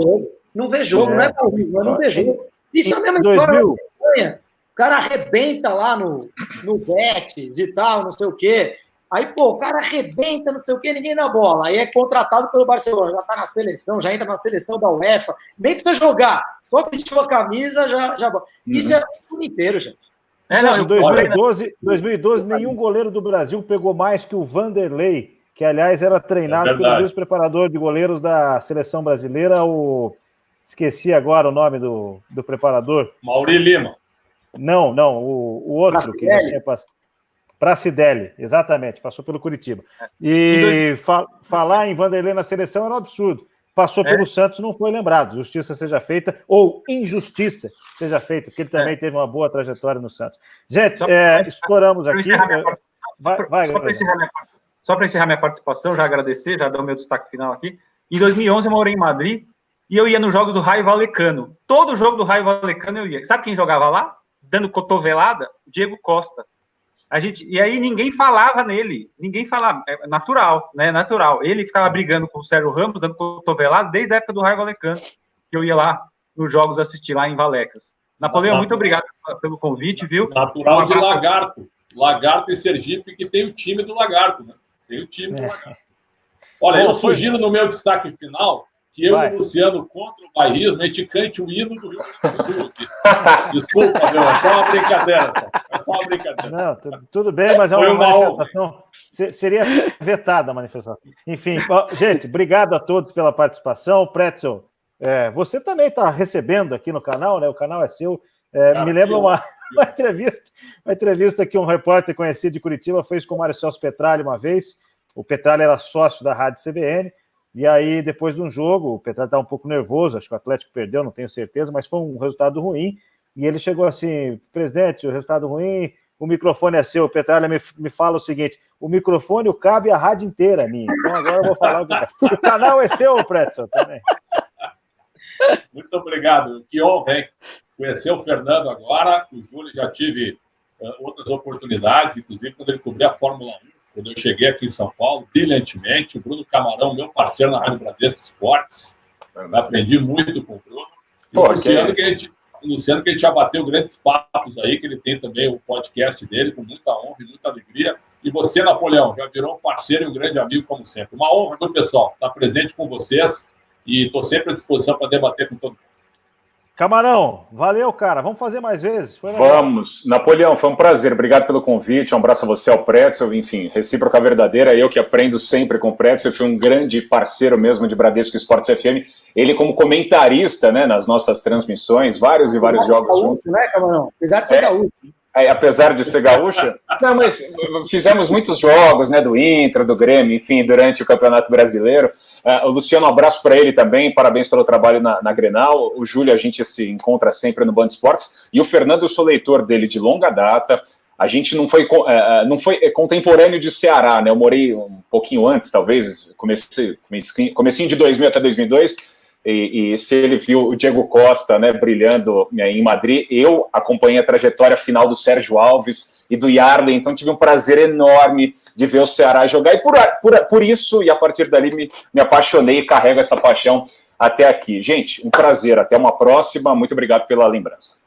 Não vê jogo, não é Paulinho, mas não vê jogo. Isso é a mesma história da Espanha. O cara arrebenta lá no Betis e tal, não sei o quê. Aí, pô, o cara arrebenta, não sei o quê, ninguém dá bola. Aí é contratado pelo Barcelona, já tá na seleção, já entra na seleção da UEFA. Nem precisa jogar. Só vestiu a camisa, já... Isso é o mundo inteiro, gente. Em 2012, nenhum goleiro do Brasil pegou mais que o Vanderlei, que, aliás, era treinado pelo vice-preparador de goleiros da seleção brasileira, esqueci agora o nome do preparador. Mauri Lima. Não, o outro que já tinha passado. Pracidelli, exatamente, passou pelo Curitiba. E falar em Vanderlei na seleção era um absurdo. Passou pelo Santos, não foi lembrado. Justiça seja feita, ou injustiça seja feita, porque ele também teve uma boa trajetória no Santos. Gente, estouramos aqui. Só para encerrar minha participação, já agradecer, já dar o meu destaque final aqui. Em 2011 eu morei em Madrid e eu ia nos jogos do Raio Vallecano. Todo jogo do Raio Vallecano eu ia. Sabe quem jogava lá? Dando cotovelada? Diego Costa. E aí ninguém falava nele, ninguém falava, é natural, né? Natural. Ele ficava brigando com o Sérgio Ramos, dando cotovelada, desde a época do Raio Vallecano, que eu ia lá nos jogos assistir lá em Valecas. Napoleão, muito obrigado pelo convite, viu? Natural de Lagarto. Lagarto e Sergipe, que tem o time do Lagarto, né? Tem o time do Lagarto. Olha, eu sugiro no meu destaque final que eu e o Luciano, contra o bairrismo, a gente cante o hino do Rio Grande do Sul. Desculpa, meu, é só uma brincadeira. É só uma brincadeira. Não, tudo bem, mas é uma manifestação. Seria vetada a manifestação. Enfim, gente, obrigado a todos pela participação. Pretzel, você também está recebendo aqui no canal, né? O canal é seu. Me lembra uma entrevista que um repórter conhecido de Curitiba fez com o Mário Celso Petralli uma vez. O Petralli era sócio da Rádio CBN. E aí, depois de um jogo, o Petralli estava um pouco nervoso, acho que o Atlético perdeu, não tenho certeza, mas foi um resultado ruim. E ele chegou assim: presidente, o resultado ruim, o microfone é seu. O Petralli me fala o seguinte: o microfone, o cabo e a rádio inteira é minha. Então agora eu vou falar o canal é seu, Pretzel, também. Muito obrigado. Que honra, hein? Conhecer o Fernando agora, o Júlio já tive outras oportunidades, inclusive quando ele cobria a Fórmula 1. Quando eu cheguei aqui em São Paulo, brilhantemente, o Bruno Camarão, meu parceiro na Rádio Bradesco Esportes, eu aprendi muito com o Bruno. E o Luciano, que a gente já bateu grandes papos aí, que ele tem também o podcast dele, com muita honra e muita alegria. E você, Napoleão, já virou um parceiro e um grande amigo, como sempre. Uma honra, meu pessoal, estar presente com vocês e estou sempre à disposição para debater com todo mundo. Camarão, valeu, cara. Vamos fazer mais vezes. Vamos. Napoleão, foi um prazer. Obrigado pelo convite. Um abraço a você, ao Pretzel. Enfim, recíproca verdadeira. Eu que aprendo sempre com o Pretzel. Fui um grande parceiro mesmo de Bradesco Esportes FM. Ele como comentarista, né, nas nossas transmissões, vários jogos juntos. Né, Camarão? Apesar de ser gaúcho. Apesar de ser gaúcha, não, mas fizemos muitos jogos, né, do Inter, do Grêmio, enfim, durante o Campeonato Brasileiro. O Luciano, um abraço para ele também, parabéns pelo trabalho na Grenal. O Júlio, a gente se encontra sempre no Band Esportes. E o Fernando, eu sou leitor dele de longa data. A gente não foi contemporâneo de Ceará, né? Eu morei um pouquinho antes, talvez, comecinho de 2000 até 2002. E se ele viu o Diego Costa, né, brilhando em Madrid, eu acompanhei a trajetória final do Sérgio Alves e do Yarley, então tive um prazer enorme de ver o Ceará jogar, e por isso, e a partir dali me apaixonei e carrego essa paixão até aqui. Gente, um prazer, até uma próxima, muito obrigado pela lembrança.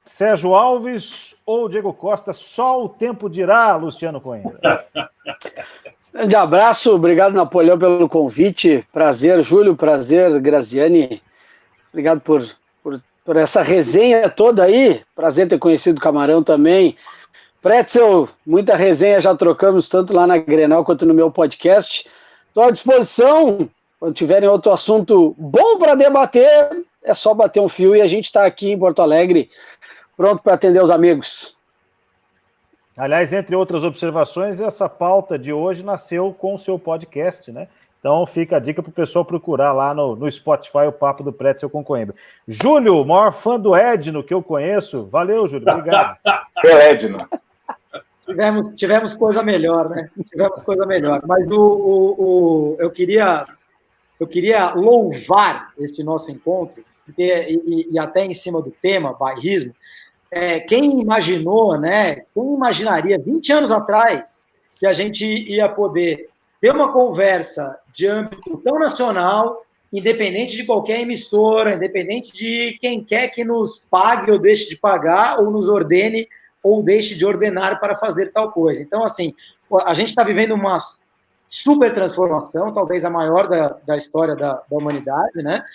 Sérgio Alves ou Diego Costa, só o tempo dirá, Luciano Coimbra. Grande abraço, obrigado, Napoleão, pelo convite. Prazer, Júlio, prazer, Graziani. Obrigado por essa resenha toda aí. Prazer ter conhecido o Camarão também. Pretzel, muita resenha já trocamos, tanto lá na Grenal quanto no meu podcast. Estou à disposição. Quando tiverem outro assunto bom para debater, é só bater um fio, e a gente está aqui em Porto Alegre pronto para atender os amigos. Aliás, entre outras observações, essa pauta de hoje nasceu com o seu podcast, né? Então fica a dica para o pessoal procurar lá no Spotify o Papo do Pretzel com Coimbra. Júlio, maior fã do Edno que eu conheço. Valeu, Júlio, obrigado. Edno. Tivemos coisa melhor, né? Tivemos coisa melhor. Mas eu queria louvar este nosso encontro, porque, e até em cima do tema, bairrismo. Quem imaginou, né? Quem imaginaria 20 anos atrás que a gente ia poder ter uma conversa de âmbito tão nacional, independente de qualquer emissora, independente de quem quer que nos pague ou deixe de pagar, ou nos ordene ou deixe de ordenar para fazer tal coisa. Então, assim, a gente está vivendo uma super transformação, talvez a maior da história da humanidade, né?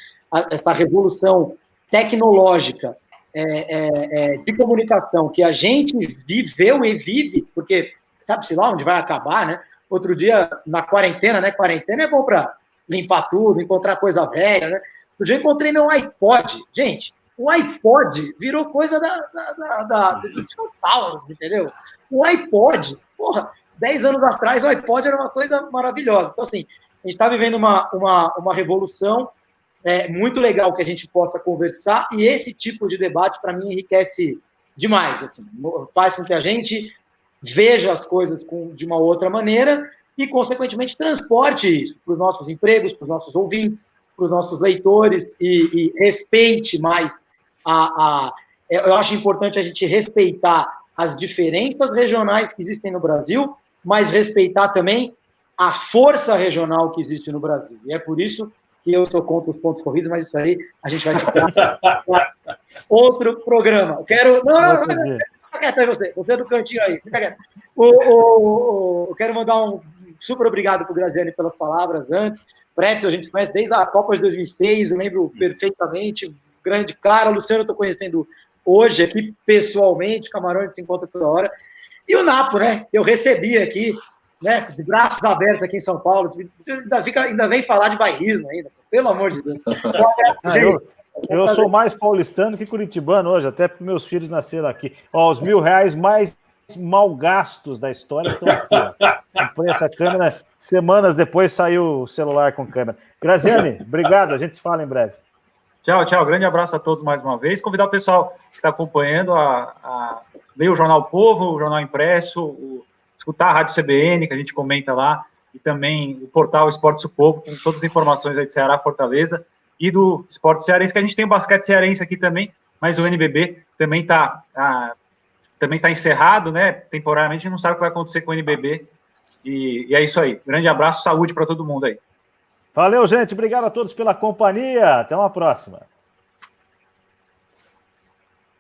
Essa revolução tecnológica de comunicação que a gente viveu e vive, porque sabe-se lá onde vai acabar, né? Outro dia, na quarentena, né? Quarentena é bom para limpar tudo, encontrar coisa velha, né? Outro dia eu encontrei meu iPod. Gente, o iPod virou coisa dos dinossauros, entendeu? O iPod, porra, 10 anos atrás o iPod era uma coisa maravilhosa. Então, assim, a gente está vivendo uma revolução muito legal que a gente possa conversar, e esse tipo de debate, para mim, enriquece demais. Assim, faz com que a gente veja as coisas de uma outra maneira e, consequentemente, transporte isso para os nossos empregos, para os nossos ouvintes, para os nossos leitores e respeite mais eu acho importante a gente respeitar as diferenças regionais que existem no Brasil, mas respeitar também a força regional que existe no Brasil. E é por isso que eu sou contra os pontos corridos, mas isso aí a gente vai ficar outro programa. Fica quieto aí você é do cantinho aí, fica quieto. Eu quero mandar um super obrigado para o Graziani pelas palavras antes. Pretzel, a gente conhece desde a Copa de 2006, eu lembro perfeitamente, grande cara. Luciano eu estou conhecendo hoje aqui pessoalmente, Camarão a gente se encontra toda hora. E o Napo, né? Eu recebi aqui, né? De braços abertos aqui em São Paulo. Ainda vem falar de bairrismo ainda, pelo amor de Deus. Eu sou mais paulistano que curitibano hoje, até porque meus filhos nasceram aqui. Ó, os R$1.000 mais mal gastos da história estão aqui. Comprei essa câmera, semanas depois saiu o celular com câmera. Graziani, obrigado, a gente se fala em breve. Tchau, grande abraço a todos mais uma vez. Convidar o pessoal que está acompanhando a ler o Jornal Povo, o Jornal Impresso, escutar a Rádio CBN, que a gente comenta lá, e também o portal Esportes do Povo, com todas as informações aí de Ceará, Fortaleza, e do esporte cearense, que a gente tem o basquete cearense aqui também, mas o NBB também está encerrado, né? Temporariamente, a gente não sabe o que vai acontecer com o NBB, e é isso aí. Grande abraço, saúde para todo mundo aí. Valeu, gente. Obrigado a todos pela companhia. Até uma próxima.